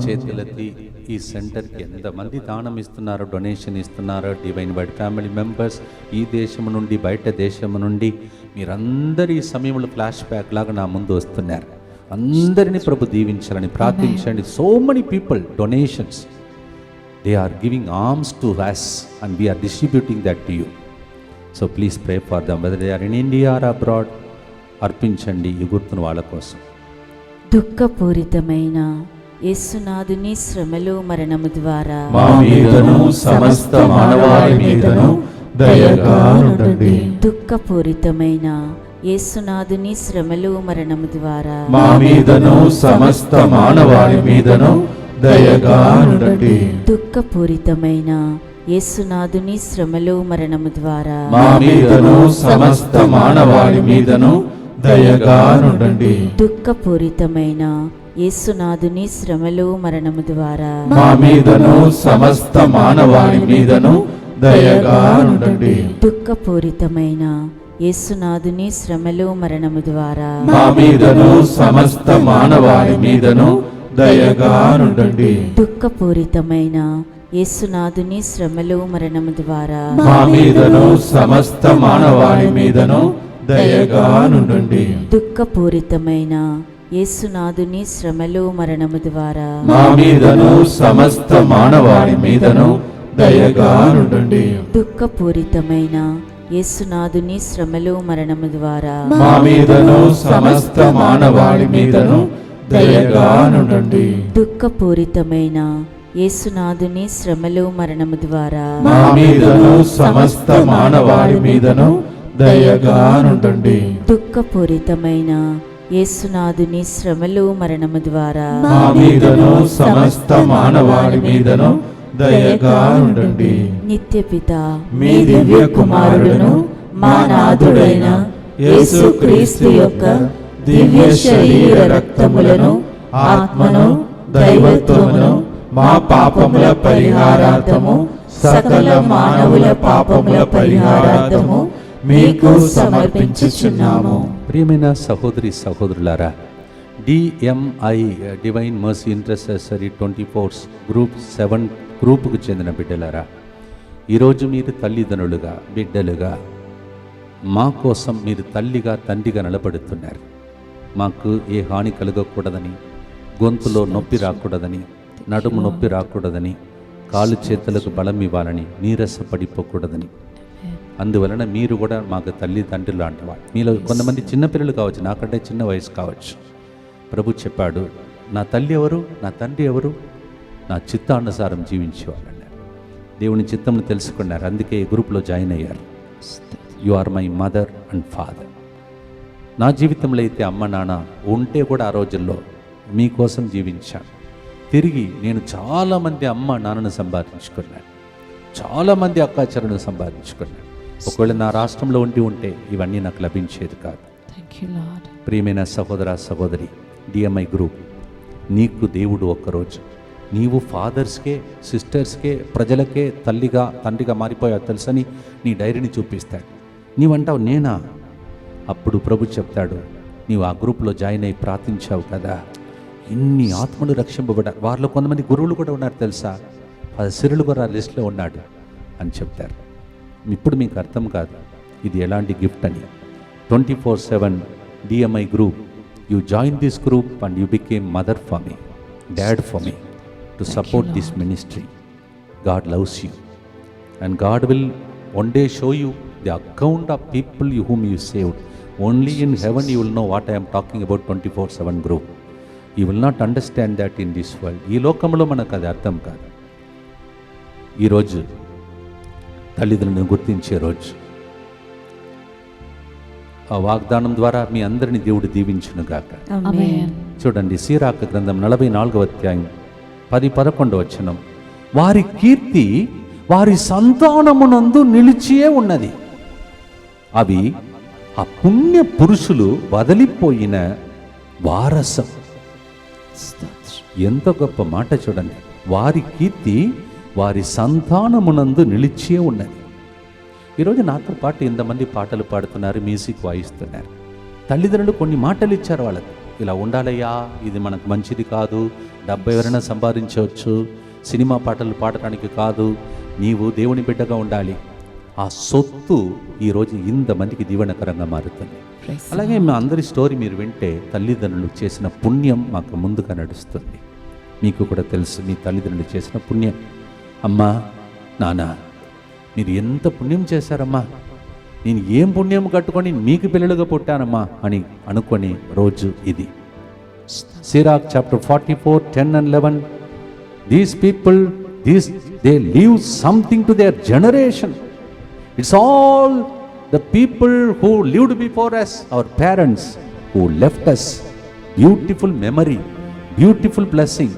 చేతులెత్తి ఈ సెంటర్కి ఎంతమంది దానం ఇస్తున్నారో, డొనేషన్ ఇస్తున్నారో, డివైన్ వైడ్ ఫ్యామిలీ మెంబర్స్ ఈ దేశం నుండి బయట దేశం నుండి మీరందరూ ఈ సమయంలో ఫ్లాష్ బ్యాక్ లాగా నా ముందు వస్తున్నారు. అందరినీ ప్రభు దీవించాలని ప్రార్థించండి. So many people donations, they are giving alms to us and we are distributing that to you. So please pray for them, whether they are in India or abroad. అర్పించండి ఈ గుర్తును వాళ్ళ కోసం. దుఃఖపూరితమైన యేసునాథుని శ్రమలు మరణము ద్వారా మా మీదను సమస్త మానవాళి మీదను దయగా ఉండండి. దుఃఖపూరితమైన యేసునాథుని శ్రమలు మరణము ద్వారా మా మీదను సమస్త మానవాళి మీదను దయగా ఉండండి. దుఃఖపూరితమైన యేసునాథుని శ్రమలు మరణము ద్వారా మా మీదను సమస్త మానవాళి మీదను దయగా ఉండండి. దుఃఖపూరితమైన యేసునాథుని శ్రమలు మరణము ద్వారా మా మీదను సమస్త మానవాళి మీదను దయగా ఉండండి. దుఃఖపూరితమైన యేసునాథుని శ్రమలు మరణము ద్వారా మా మీదను సమస్త మానవాళి మీదను దయగా ఉండండి. దుఃఖపూరితమైన యేసునాథుని శ్రమలు మరణము ద్వారా మా మీదను సమస్త మానవాళి మీదను దయగా నుండండి. దుఃఖపూరితమైన యేసునాథుని శ్రమలు మరణము ద్వారా మా మీదను సమస్త మానవాళి మీదను దయగా నుండండి. దుఃఖపూరితమైన యేసునాథుని శ్రమలు మరణము ద్వారా మా మీదను సమస్త మానవాళి మీదను దయగా నుండండి. దుఃఖపూరితమైన యేసునాథుని శ్రమలు మరణము ద్వారా మా మీదను సమస్త మానవాళి మీదను దయగా నుండండి. దుఃఖపూరితమైన యేసునాథుని శ్రమలు మరణము ద్వారా మా మీదను సమస్త మానవాళి మీదను దయగా నుండండి. నిత్యపిత మీ దివ్య కుమారుడును మా నాథుడైన యేసుక్రీస్తు యొక్క దివ్య శరీర రక్తములను ఆత్మను దైవత్వమును మా పాపముల పరిహారార్థము సకల మానవుల పాపముల పరిహారార్థము మీకు సమర్పించుచున్నాము. ప్రియమైన సహోదరి సహోదరులారా, DMI divine mercy intercessory 24 group 7 గ్రూపుకు చెందిన బిడ్డలారా, ఈరోజు మీరు తల్లిదండ్రులుగా బిడ్డలుగా మా కోసం మీరు తల్లిగా తండ్రిగా నిలబడుతున్నారు. మాకు ఏ హాని కలగకూడదని, గొంతులో నొప్పి రాకూడదని, నడుము నొప్పి రాకూడదని, కాలు చేతులకు బలం ఇవ్వాలని, నీరసపడిపోకూడదని, అందువలన మీరు కూడా మాకు తల్లిదండ్రులు లాంటి వాళ్ళు. మీలో కొంతమంది చిన్నపిల్లలు కావచ్చు, నాకంటే చిన్న వయసు కావచ్చు. ప్రభు చెప్పాడు, నా తల్లి ఎవరు, నా తండ్రి ఎవరు, నా చిత్తానుసారం జీవించేవాళ్ళు అన్నారు. దేవుని చిత్తంను తెలుసుకున్నారు, అందుకే ఈ గ్రూప్లో జాయిన్ అయ్యారు. You are my mother and father. నా జీవితంలో అయితే అమ్మ నాన్న ఉంటే కూడా ఆ రోజుల్లో మీకోసం జీవించాను. తిరిగి నేను చాలామంది అమ్మ నాన్నను సంపాదించుకున్నాను, చాలామంది అక్కాచెరులను సంపాదించుకున్నాను. ఒకవేళ నా రాష్ట్రంలో ఉంటే ఇవన్నీ నాకు లభించేది కాదు. ప్రియమైన సహోదర సహోదరి, డిఎంఐ గ్రూప్, నీకు దేవుడు ఒక్కరోజు నీవు ఫాదర్స్కే సిస్టర్స్కే ప్రజలకే తల్లిగా తండ్రిగా మారిపోయావు తెలుసని నీ డైరీని చూపిస్తాడు. నీవంటావు నేనా? అప్పుడు ప్రభు చెప్తాడు, నీవు ఆ గ్రూప్లో జాయిన్ అయి ప్రార్థించావు కదా, ఇన్ని ఆత్మలు రక్షింపబడ్డారు. వారిలో కొంతమంది గురువులు కూడా ఉన్నారు తెలుసా, 10 సిరులు కూడా లిస్టులో ఉన్నాడు అని చెప్తారు. ఇప్పుడు మీకు అర్థం కాదు ఇది ఎలాంటి గిఫ్ట్ అని. 24/7 DMI group, you join this group and you became mother for me, dad for me, to support this ministry. God loves you and God will one day show you the account of people whom you saved. Only in heaven you will know what I am talking about. 24/7 group, you will not understand that in this world. ఈ లోకంలో మనకు అది అర్థం కాదు. ఈరోజు తల్లిదండ్రులను గుర్తించే రోజు. ఆ వాగ్దానం ద్వారా మీ అందరిని దేవుడు దీవించును గాక. చూడండి, సీరాకు గ్రంథం 44వ అధ్యాయం 10-11 వచనం, వారి కీర్తి వారి సంతానమునందు నిలిచియే ఉన్నది. అవి ఆ పుణ్య పురుషులు వదిలిపోయిన వారసం. ఎంత గొప్ప మాట చూడండి, వారి కీర్తి వారి సంతానమునందు నిలిచియే ఉన్నది. ఈరోజు నాతో పాటు ఇంతమంది పాటలు పాడుతున్నారు, మ్యూజిక్ వాయిస్తున్నారు. తల్లిదండ్రులు కొన్ని మాటలు ఇచ్చారు వాళ్ళకి, ఇలా ఉండాలయ్యా, ఇది మనకు మంచిది కాదు, డబ్బు ఎవరైనా సంపాదించవచ్చు, సినిమా పాటలు పాడటానికి కాదు, నీవు దేవుని బిడ్డగా ఉండాలి. ఆ సొత్తు ఈరోజు ఇంతమందికి దీవెనకరంగా మారుతుంది. అలాగే మా అందరి స్టోరీ మీరు వింటే తల్లిదండ్రులు చేసిన పుణ్యం మాకు ముందుగా నడుస్తుంది. మీకు కూడా తెలుసు మీ తల్లిదండ్రులు చేసిన పుణ్యం. అమ్మా నాన్న, మీరు ఎంత పుణ్యం చేశారమ్మా, నేను ఏం పుణ్యం కట్టుకొని మీకు పిల్లలుగా పుట్టానమ్మా అని అనుకొని రోజు ఇది. Sirach chapter 44:10-11, these people they leave something to their generation. It's all the people who lived before us, our parents who left us beautiful memory, beautiful blessing.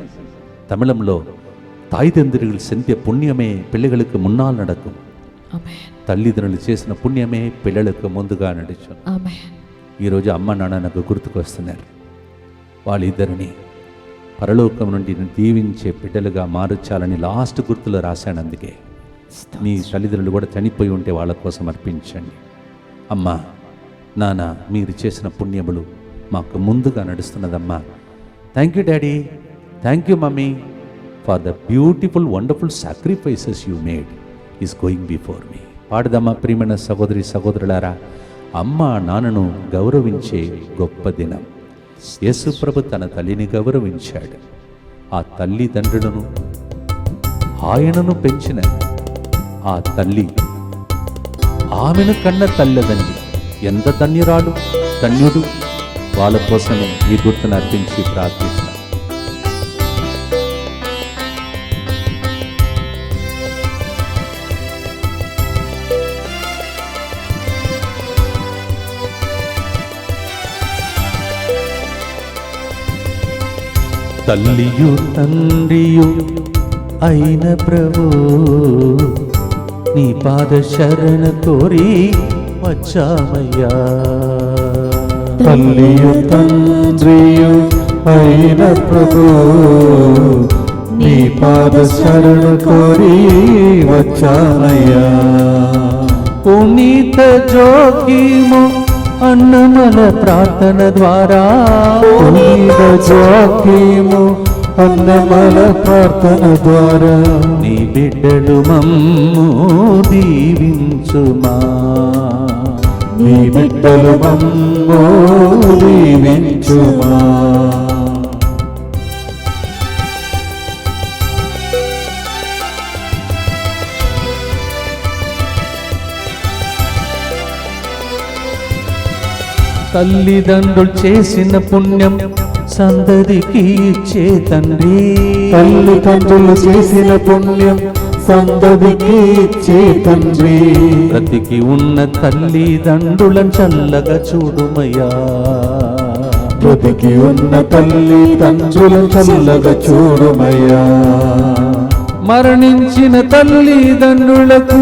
తమిళంలో తాయితండ్రులు సెంతే పుణ్యమే పిల్లలకు మున్నాల్ నడக்கும். తల్లిదండ్రులు చేసిన పుణ్యమే పిల్లలకు ముందుగా నడుచు. ఈరోజు అమ్మ నాన్న నాకు గుర్తుకొస్తున్నారు. వాళ్ళిద్దరిని పరలోకం నుండి దీవించే బిడ్డలుగా మార్చాలని లాస్ట్ గుర్తులో రాశాను. అందుకే మీ తల్లిదండ్రులు కూడా చనిపోయి ఉంటే వాళ్ళ కోసం అర్పించండి. అమ్మా నాన్న, మీరు చేసిన పుణ్యములు మాకు ముందుగా నడుస్తున్నదమ్మా. Thank you daddy, thank you mummy for the beautiful, wonderful sacrifices you made is going before me. పాడదమ్మా ప్రియమైన సహోదరి సహోదరులారా, అమ్మ నాన్నను గౌరవించే గొప్ప దినం. యేసు ప్రభు తన తల్లిని గౌరవించాడు. ఆ తల్లిదండ్రులను ఆయనను పెంచిన ఆ తల్లి, ఆమెను కన్న తల్లిదండ్రి ఎంత ధన్యురాలు, ధన్యుడు. వాళ్ళ కోసమే ఈ గుర్తును అర్పించి ప్రార్థిస్తాం. తల్లియు తండ్రియు అయిన ప్రభు, నీ పాద శరణ కోరి వచ్చామయ్యా. తల్లియు తండ్రియు అయిన ప్రభు, నీ పాద శరణ కోరి వచ్చామయ్యా. పునీత జోగిము అన్నమల ప్రార్థన ద్వారా, పునీత జోకీము అన్నమల ప్రార్థన ద్వారా, నీ బిడ్డలు మమ్ము దీవించుమా. నీ బిడ్డలు మమ్ము దీవించుమా. తల్లిదండ్రులు చేసిన పుణ్యం సందదికి ఇచ్చే తండ్రి. తల్లిదండ్రులు చేసిన పుణ్యం సందదికి ఇచ్చే తండ్రి. బ్రతికి ఉన్న తల్లిదండ్రులను చల్లగా చూడుమయ్యా. బ్రతికి ఉన్న తల్లిదండ్రులను చల్లగా చూడుమయ్యా. మరణించిన తల్లిదండ్రులకు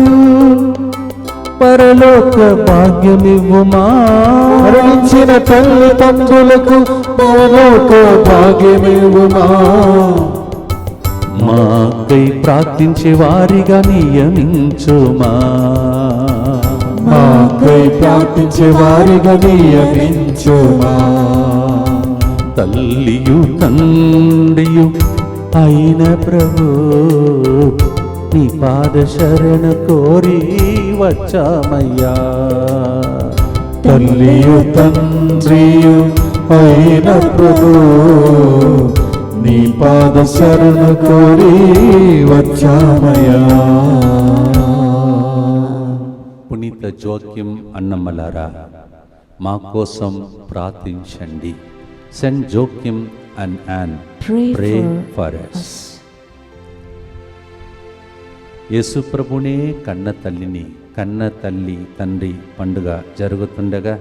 పరలోక భాగ్యమివ్వుమా. మరణించిన తల్లిదండ్రులకు పరలోక భాగ్యమివ్వుమా. మాకై ప్రార్థించే వారిగా నియమించుమా. మాకై ప్రార్థించే వారిగా నియమించుమా. తల్లియు తండ్రియు అయిన ప్రభు, నీ పాద శరణ కోరి వచ్చామయ్యా. తల్లియు తండ్రియు అయిన ప్రభు, నీ పాద శరణ కోరి వచ్చామయ్యా. పునీత జోక్యం అన్నమ్మలారా, మా కోసం ప్రార్థించండి. సెయింట్ జోక్యం and an pray for us. యేసు ప్రభునే కన్న తల్లిని, కన్న తల్లి తండ్రి పండుగ జరుగుతుండగా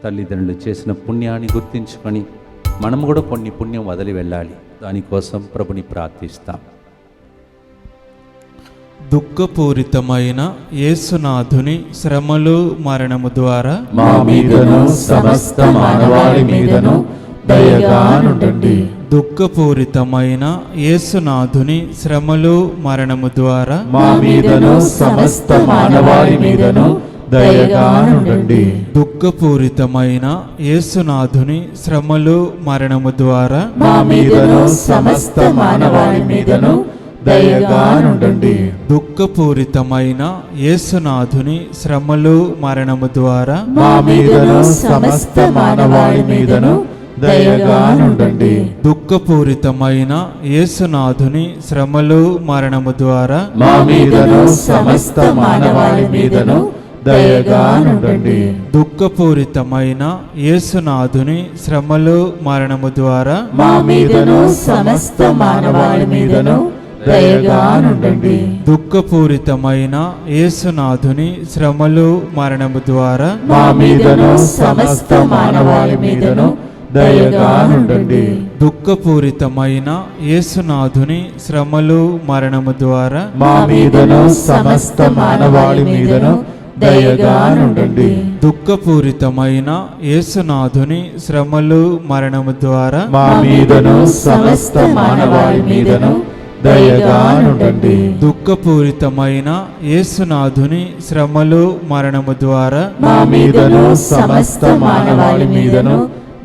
తల్లిదండ్రులు చేసిన పుణ్యాన్ని గుర్తించుకొని మనం కూడా కొన్ని పుణ్యం వదిలి వెళ్ళాలి. దానికోసం ప్రభుని ప్రార్థిస్తాం. దుఃఖపూరితమైన యేసునాథుని శ్రమలు మరణము ద్వారా మా మీదను సమస్త మానవాళి మీదను దయగానుండండి. దుఃఖపూరితమైన యేసునాథుని శ్రమలు మరణము ద్వారా మా మీదను సమస్త మానవాళి మీదను దయగానుండండి. దుఃఖపూరితమైన యేసునాథుని శ్రమలు మరణము ద్వారా మా మీదను సమస్త మానవాళి మీదను దయగానుండండి. దుఃఖపూరితమైన యేసునాథుని శ్రమలు మరణము ద్వారా మా మీదను సమస్త మానవాళి మీదను దయగానుండండి. దుఃఖపూరితమైన యేసునాథుని శ్రమలు మరణము ద్వారా మా మీదను సమస్త మానవాళి మీదను దయగానుండండి. దుఃఖపూరితమైన యేసునాథుని శ్రమలు మరణము ద్వారా మా మీదను సమస్త మానవాళి మీదను దయగానుండండి. దుఃఖపూరితమైన యేసునాథుని శ్రమలు మరణము ద్వారా మా మీదను సమస్త మానవాళి మీదను దయగానుండండి. దుఃఖపూరితమైన యేసునాథుని శ్రమలు మరణము ద్వారా మా మీదను సమస్త మానవాళి మీదను దయగానుండండి. దుఃఖపూరితమైన యేసునాథుని శ్రమలు మరణము ద్వారా మా మీదను సమస్త మానవాళి మీదను దయగానుండండి. దుఃఖపూరితమైన యేసునాథుని శ్రమలు మరణము ద్వారా మా మీదను సమస్త మానవాళి మీదను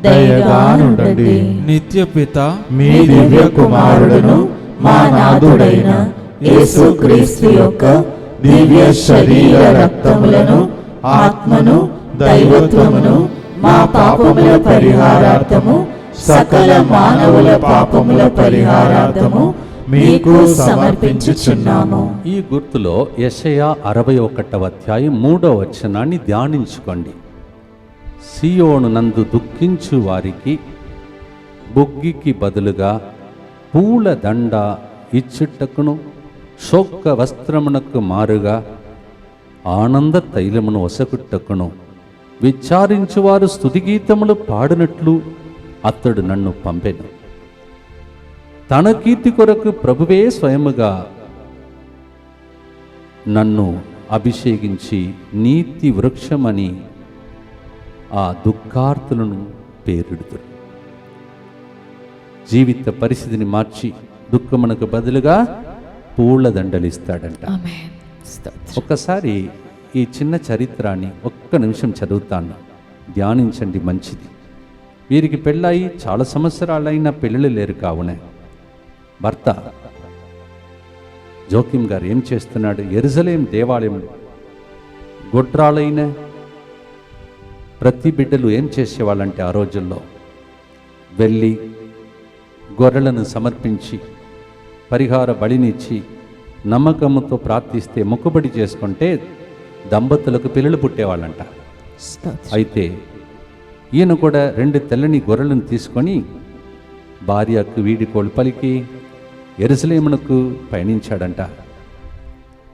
దయగానుండండి. నిత్యపిత మీ దివ్య కుమారుడును మా నాథుడైన యేసుక్రీస్తు యొక్క దివ్య శరీర రక్తములను ఆత్మను దైవత్వమును మా పాపముల పరిహారార్థము సకల మానవుల పాపముల పరిహారార్థము మీకు సమర్పించుచున్నాము. ఈ గుర్తులో యెషయా 61వ అధ్యాయం 3వ వచనాన్ని ధ్యానించుకోండి. సియోను నందు దుఃఖించు వారికి బొగ్గికి బదులుగా పూల దండ ఇచ్చుటకును శోక వస్త్రమునకు మారుగా ఆనంద తైలమును ఒసగుట్టకును విచారించువారు స్తుతిగీతములు పాడినట్లు అతడు నన్ను పంపెను. తన కీర్తి కొరకు ప్రభువే స్వయముగా నన్ను అభిషేకించి నీతి వృక్షమని ఆ దుఃఖార్తులను పేరిడుతారు. జీవిత పరిస్థితిని మార్చి దుఃఖమునకు బదులుగా పూల దండలిస్తాడంట. ఒక్కసారి ఈ చిన్న చరిత్రాన్ని ఒక్క నిమిషం చదువుతాను, ధ్యానించండి, మంచిది. వీరికి పెళ్ళయి చాలా సంవత్సరాలైనా పిల్లలు లేరు. కావున భర్త జోకిం గారు ఏం చేస్తున్నాడు? యెరూషలేం దేవాలయం గొడ్రాలైన ప్రతి బిడ్డలు ఏం చేసేవాళ్ళంటే ఆ రోజుల్లో వెళ్ళి గొర్రెలను సమర్పించి పరిహార బలినిచ్చి నమ్మకముతో ప్రార్థిస్తే మొక్కుబడి చేసుకుంటే దంపతులకు పిల్లలు పుట్టేవాళ్ళంట. అయితే ఈయన కూడా 2 తెల్లని గొర్రెలను తీసుకొని భార్యకు వీడికోలు పలికి యెరూషలేమునకు పయనించాడంట.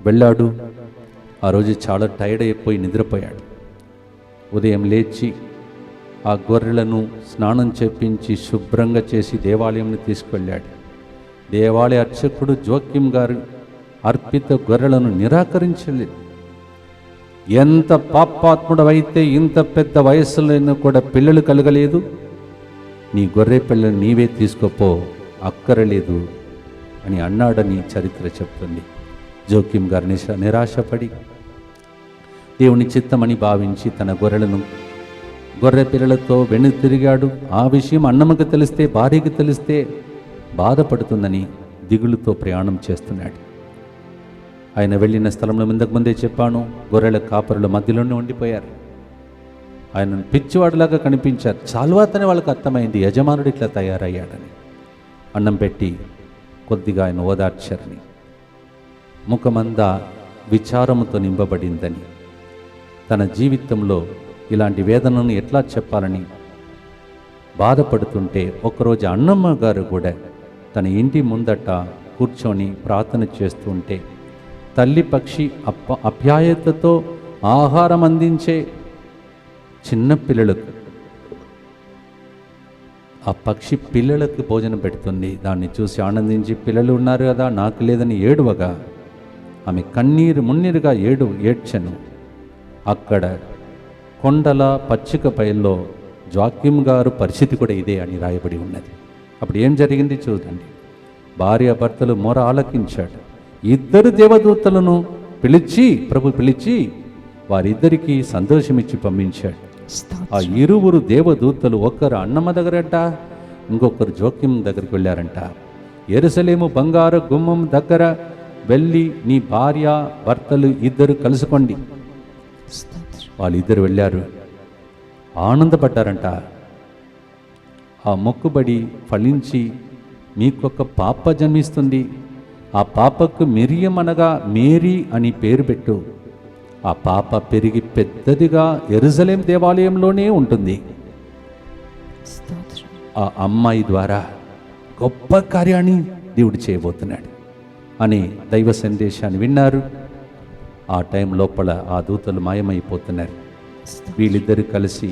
వెళ్ళాడు. ఆ రోజు చాలా టైర్డ్ అయిపోయి నిద్రపోయాడు. ఉదయం లేచి ఆ గొర్రెలను స్నానం చేపించి శుభ్రంగా చేసి దేవాలయంను తీసుకెళ్ళాడు. దేవాలయ అర్చకుడు జోక్యం గారు అర్పిత గొర్రెలను నిరాకరించలేదు. ఎంత పాపాత్ముడవైతే ఇంత పెద్ద వయస్సులో కూడా పిల్లలు కలగలేదు, నీ గొర్రె పిల్లని నీవే తీసుకోపో, అక్కరలేదు అని అన్నాడని చరిత్ర చెప్తుంది. జోక్యం గారు నిరాశపడి దేవుని చిత్తమని భావించి తన గొర్రె పిల్లలతో తిరిగాడు. ఆ విషయం అన్నమ్మకు తెలిస్తే, భార్యకి తెలిస్తే బాధపడుతుందని దిగులుతో ప్రయాణం చేస్తున్నాడు. ఆయన వెళ్ళిన స్థలంలో ఇంతకు ముందే చెప్పాను, గొర్రెల కాపరుల మధ్యలోనే ఉండిపోయారు. ఆయన పిచ్చివాడిలాగా కనిపించారు. చాలువాతనే వాళ్ళకి అర్థమైంది యజమానుడు ఇట్లా తయారయ్యాడని. అన్నం పెట్టి కొద్దిగా ఆయన ఓదార్చారని, ముఖమందా విచారముతో నింపబడిందని, తన జీవితంలో ఇలాంటి వేదనను ఎట్లా చెప్పాలని బాధపడుతుంటే ఒకరోజు అన్నమ్మ గారు కూడా తన ఇంటి ముందట కూర్చొని ప్రార్థన చేస్తుంటే తల్లి పక్షి అప్యాయతతో ఆహారం అందించే చిన్న పిల్లలకు, ఆ పక్షి పిల్లలకు భోజనం పెడుతుంది. దాన్ని చూసి ఆనందించి పిల్లలు ఉన్నారు కదా నాకు లేదని ఏడువగా ఆమె కన్నీరు మున్నీరుగా ఏడ్చెను. అక్కడ కొండల పచ్చిక పైల్లో జోక్యం గారు పరిస్థితి కూడా ఇదే అని రాయబడి ఉన్నది. అప్పుడు ఏం జరిగింది చూడండి. భార్యాభర్తలు మొర ఆలకించాడు. 2 దేవదూతలను ప్రభు పిలిచి వారిద్దరికీ సంతోషమిచ్చి పంపించాడు. ఆ 2 దేవదూతలు ఒకరు అన్నమ్మ దగ్గరట, ఇంకొకరు జోక్యం దగ్గరికి వెళ్ళారంట. యెరూషలేము బంగారు గుమ్మం దగ్గర వెళ్ళి నీ భార్య భర్తలు 2 కలుసుకోండి. వాళ్ళిద్దరు వెళ్ళారు, ఆనందపడ్డారంట. ఆ మొక్కుబడి ఫలించి మీకొక పాప జన్మిస్తుంది, ఆ పాపకు మిరియం అనగా మేరీ అని పేరు పెట్టు. ఆ పాప పెరిగి పెద్దదిగా యెరూషలేం దేవాలయంలోనే ఉంటుంది. ఆ అమ్మాయి ద్వారా గొప్ప కార్యాన్ని దేవుడు చేయబోతున్నాడు అని దైవ సందేశాన్ని విన్నారు. ఆ టైం లోపల ఆ దూతలు మాయమైపోతున్నారు. వీళ్ళిద్దరూ కలిసి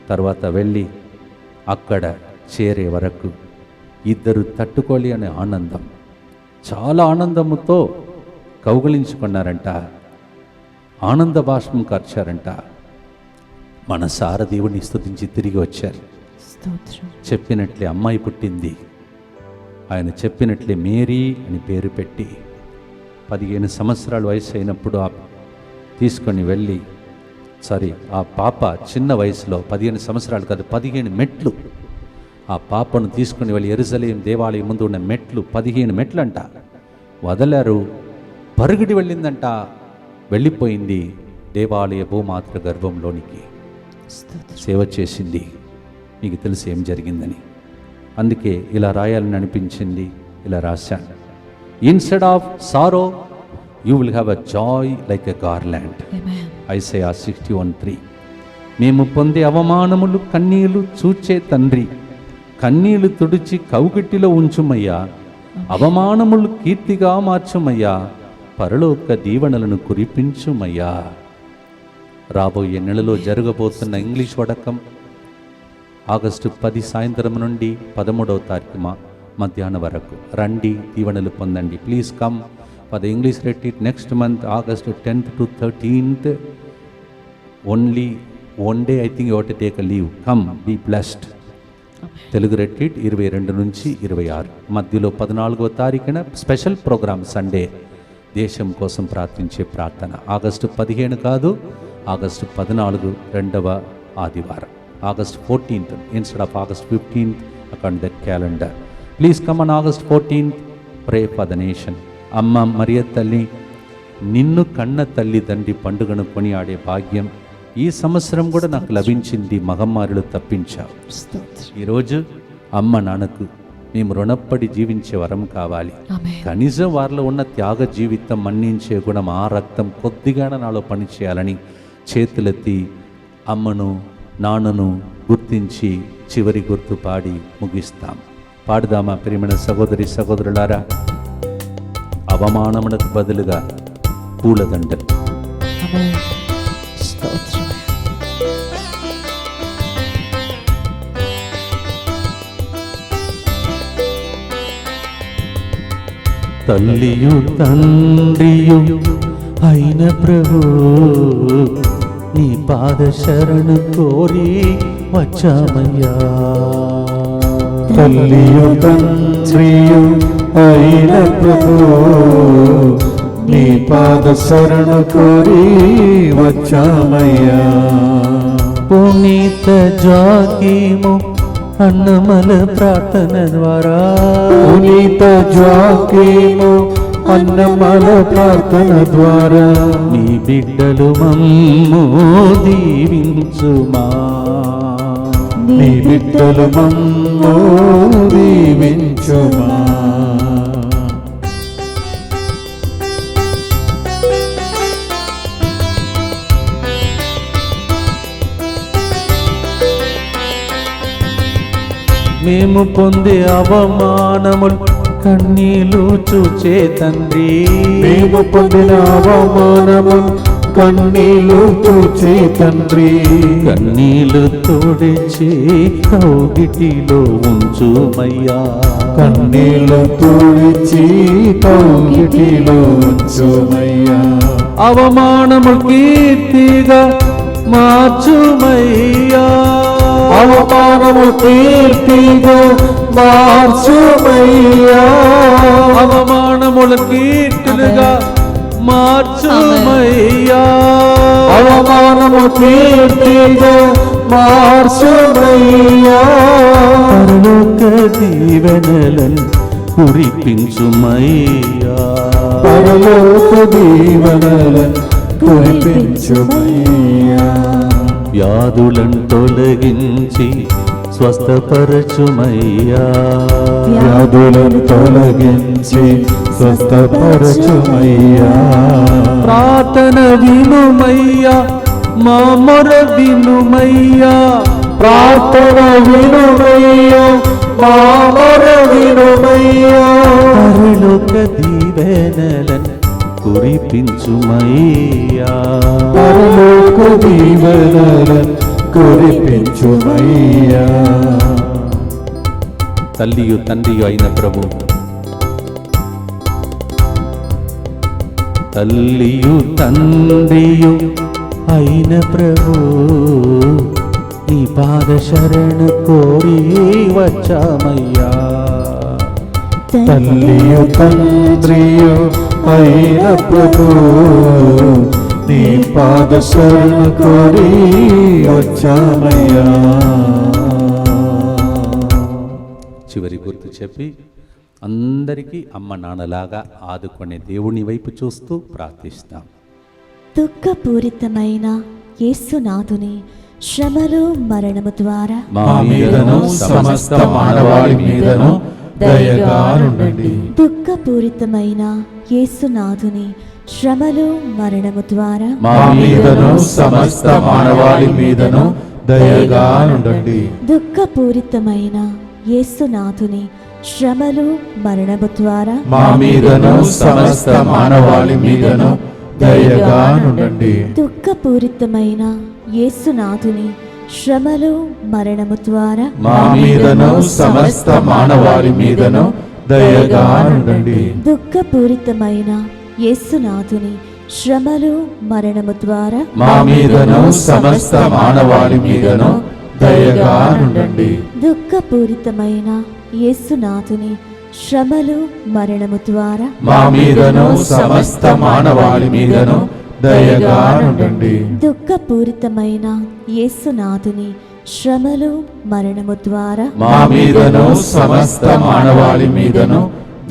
తర్వాత వెళ్ళి అక్కడ చేరే వరకు 2 తట్టుకోలి అనే ఆనందం, చాలా ఆనందముతో కౌగిలించుకున్నారంట. ఆనంద బాష్పం కార్చారంట. మనసార దేవుని స్తుతించి తిరిగి వచ్చారు. చెప్పినట్లే అమ్మాయి పుట్టింది. ఆయన చెప్పినట్లే మేరీ అని పేరు పెట్టి 15 సంవత్సరాల వయసు అయినప్పుడు తీసుకొని వెళ్ళి, ఆ పాప చిన్న వయసులో 15 సంవత్సరాలు కాదు 15 మెట్లు ఆ పాపను తీసుకుని వెళ్ళి యెరూషలేం దేవాలయం ముందు ఉన్న మెట్లు 15 మెట్లంట వదలారు. పరుగుడి వెళ్ళిందంట, వెళ్ళిపోయింది దేవాలయ భూమాతృ గర్భంలోనికి. సేవ చేసింది. మీకు తెలిసి ఏం జరిగిందని. అందుకే ఇలా రాయాలని అనిపించింది, ఇలా రాశాను. Instead of sorrow you will have a Joy like a garland. Isaiah 61:3. మేము పొందే అవమానములు కన్నీళ్లు చూచే తండ్రి, కన్నీళ్లు తుడిచి కౌగిటిలో ఉంచుమయ్యా, అవమానములు కీర్తిగా మార్చుమయ్యా, పరలోక దీవెనలను కురిపించుమయ్యా. రాబోయే నెలలో జరగబోతున్న ఇంగ్లీష్ వడకం ఆగస్టు 10 సాయంత్రం నుండి 13వ తారీఖు మధ్యాహ్నం వరకు. రండి, దీవెనలు పొందండి. Please come for the English retreat next month August 10th to 13th. Only one day I think you have to take a leave. Come, be blessed. Telugu retreat 22 నుంచి 26 మధ్యలో 14వ తారీఖున స్పెషల్ ప్రోగ్రామ్ సండే, దేశం కోసం ప్రార్థించే ప్రార్థన. ఆగస్టు 15 కాదు, August 14 రెండవ ఆదివారం. August 14th instead of August 15th according to that calendar. Please come on August 14th, pray for the nation. అమ్మ మరియ తల్లి, నిన్ను కన్న తల్లి తండ్రి పండుగను కొనియాడే భాగ్యం ఈ సంవత్సరం కూడా నాకు లభించింది. మహమ్మారిలో తప్పించావు. ఈరోజు అమ్మ నాన్నకు మేము రుణపడి జీవించే వరం కావాలి. కనీసం వారిలో ఉన్న త్యాగ జీవితం మన్నించే గుణం, ఆ రక్తం కొద్దిగా నాలో పనిచేయాలని చేతులెత్తి అమ్మను నాన్నను గుర్తించి చివరి గుర్తు పాడి ముగిస్తాం. పాడుదామా ప్రియమైన సహోదరి సహోదరులారా? అవమానమునకు బదులుగా పూలదండలు. తల్లియు తండ్రియు అయిన ప్రభు, నీ పాద శరణు కోరి వచ్చామయ్యా. తల్లియు తండ్రియు అయిన ప్రభు, నీ పాద శరణు కోరి వచ్చామయ్యా. పునీత జాకీము అన్నమల ప్రార్థన ద్వారా, పునీత జాకీము అన్నమల ప్రార్థన ద్వారా, నీ బిడ్డలు మమ్ము దీవించుమా. నీ బిడ్డలు మమ్ము దీవించుమా. మేము పొందే అవమానములు కన్నీలు చూచే తండ్రి, మేము పొందిన అవమానము కన్నీలు చూచే తండ్రి, కన్నీలు తోడిచి కౌగిటిలో ఉంచుమయ్యా. కన్నీలు తుడిచి కౌగిటిలో ఉంచుమయ్యా. అవమానము కీర్తిగా మార్చుమయ్యా. అవమానము కీర్తిగా మార్చుమయ్యా. అవమానముల కీర్తులుగా మార్చుమయ్యా. అవమానము కీర్తిగా మార్చుమయ్యా. పరలోక దీవెనలను కురిపించుమయ్యా. పరలోక దీవెనలను కురిపించుమయ్యా. వ్యాధులను తొలగించి స్వస్థపరచుమయ్యా. వ్యాధులను తొలగించి స్వస్థపరచుమయ్యా. ప్రార్థన వినుమయ్యా, మా మొర వినుమయ్యా. ప్రార్థన వినుమయ్యా, మా మొర వినుమయ్యా. పరలోక దీవెనలను కురిపించుమయ్యా. పరలోక దీవెనలను కురిపించుమయ్యా. తల్లియు తండ్రియు అయిన ప్రభు, తల్లియు తండ్రియు అయిన ప్రభు, నీ పాద శరణు కోరి వచ్చామయ్యా. తల్లియు తండ్రియు అయిన ప్రభు, నీ పాద శరణు కోరి వచ్చామయ్యా. చివరి గుర్తు చెప్పి అందరికీ అమ్మ నాన్నలాగా ఆదుకునే దేవుని వైపు చూస్తూ ప్రార్థిస్తాం. దుఃఖపూరితమైన యేసునాథుని శ్రమలు మరణము ద్వారా మా మీదను సమస్త మానవాళి మీదను దయగా నుండండి. దుఃఖపూరితమైన యేసునాథుని శ్రమలు మరణము ద్వారా మా మీదను సమస్త మానవాళి మీదను దయగా నుండండి. దుఃఖపూరితమైన యేసునాథుని శ్రమలు మరణము ద్వారా మా మీదను సమస్త మానవాళి మీదను దయగా నుండండి. దుఃఖపూరితమైన యేసునాథుని శ్రమలు మరణము ద్వారా మా మీదను సమస్త మానవాళి మీదను దయగా నుండండి. దుఃఖపూరితమైన యేసునాథుని శ్రమలు మరణము ద్వారా మా మీదను సమస్త మానవాళి మీదను దయగా నుండండి. దుఃఖపూరితమైన యేసునాథుని శ్రమలు మరణము ద్వారా మా మీదను సమస్త మానవాళి మీదను దయగా నుండండి. దుఃఖపూరితమైన యేసునాథుని శ్రమలు మరణము ద్వారా మా మీదను సమస్త మానవాళి మీదను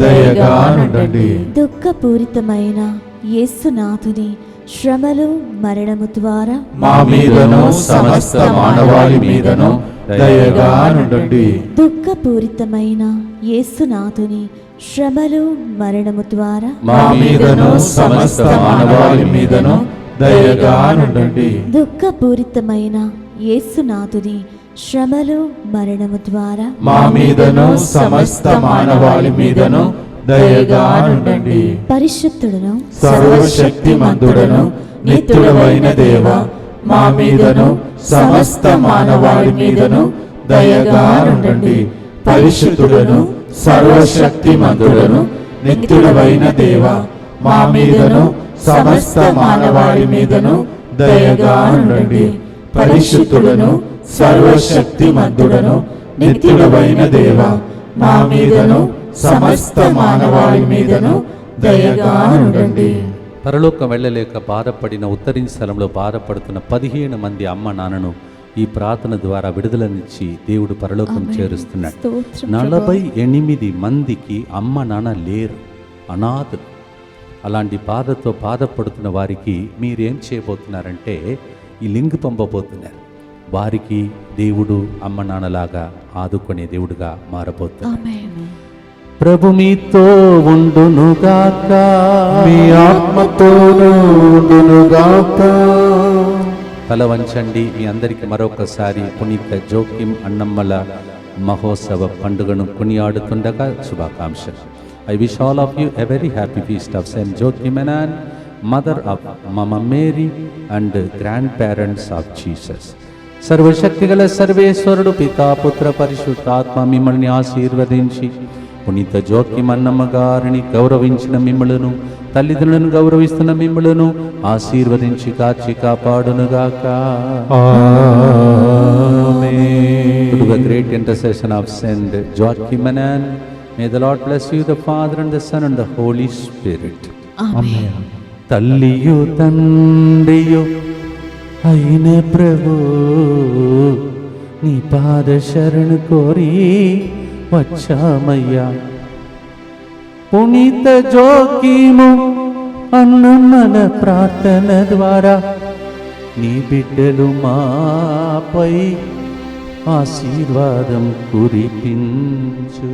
దయగా నుండండి. దుఃఖపూరితమైన యేసునాథుని శ్రమలు మరణము ద్వారా మా మీదను సమస్త మానవాళి మీదను దయగా నుండండి. దుఃఖపూరితమైన యేసునాథుని శ్రమలు మరణము ద్వారా మా మీదను సమస్త మానవాళి మీదను దయగా నుండండి. దుఃఖపూరితమైన యేసునాథుని శ్రమలు మరణము ద్వారా మా మీదను సమస్త మానవాళి మీదను దయగా నుండండి. పరిశుద్ధుడును సర్వశక్తిమంతుడను నిత్యుడవైన దేవ, మా మీదను సమస్త మానవాళి మీదను దయగా నుండండి. పరిశుద్ధుడను సర్వశక్తిమంతుడను నిత్యుడవైన దేవ, మా మీదను సమస్త మానవాళి మీదను దయగా నుండండి. పరిశుద్ధుడను సర్వశక్తిమంతుడను నిత్యుడవైన దేవ, మా మీదను సమస్త మానవాళి మీదను దయగా నుండండి. పరలోకం వెళ్ళలేక బాధపడిన ఉత్తరించిన స్థలంలో బాధపడుతున్న 15 మంది అమ్మ నాన్నను ఈ ప్రార్థన ద్వారా విడుదలనిచ్చి దేవుడు పరలోకం చేరుస్తున్నాడు. 48 మందికి అమ్మ నాన్న లేరు, అనాథులు. అలాంటి బాధతో బాధపడుతున్న వారికి మీరేం చేయబోతున్నారంటే ఈ లింక్ పంపబోతున్నారు. వారికి దేవుడు అమ్మ నాన్నలాగా ఆదుకునే దేవుడుగా మారబోతున్నారు. ప్రభు మీతో ఉండునుగాక, మీ ఆత్మతోనూ ఉండునుగాక. తల వంచండి. మీ అందరికీ మరొకసారి పునీత జోకిం అన్నమ్మల మహోత్సవ పండుగను కొనియాడుతుండగా శుభాకాంక్షలు. I wish all of you a very happy feast of Saint Joachim and mother of Mama Mary and grandparents of Jesus. సర్వశక్తిగల సర్వేశ్వరుడు పితా పుత్ర పరిశుద్ధాత్మ మిమ్మల్ని ఆశీర్వదించి పునీత జోకిం అన్నమ్మ గారిని గౌరవించిన మిమ్మలను, తల్లిదండ్రులను గౌరవిస్తున్న మిమ్మలను ఆశీర్వదించి కాచి కాపాడునుగాక. ఆమేన్. To the great intercession of Saint Joachim and Anne, may the Lord bless you, the Father and the Son and the Holy Spirit. ఆమేన్. తల్లియు తండ్రియు అయిన ప్రభు నీ పాద శరణు కోరి వచ్చామయ్యా. పునీత జోకీము అన్నమ్మల ప్రార్థన ద్వారా నీ బిడ్డలు మాపై ఆశీర్వాదం కురిపించు.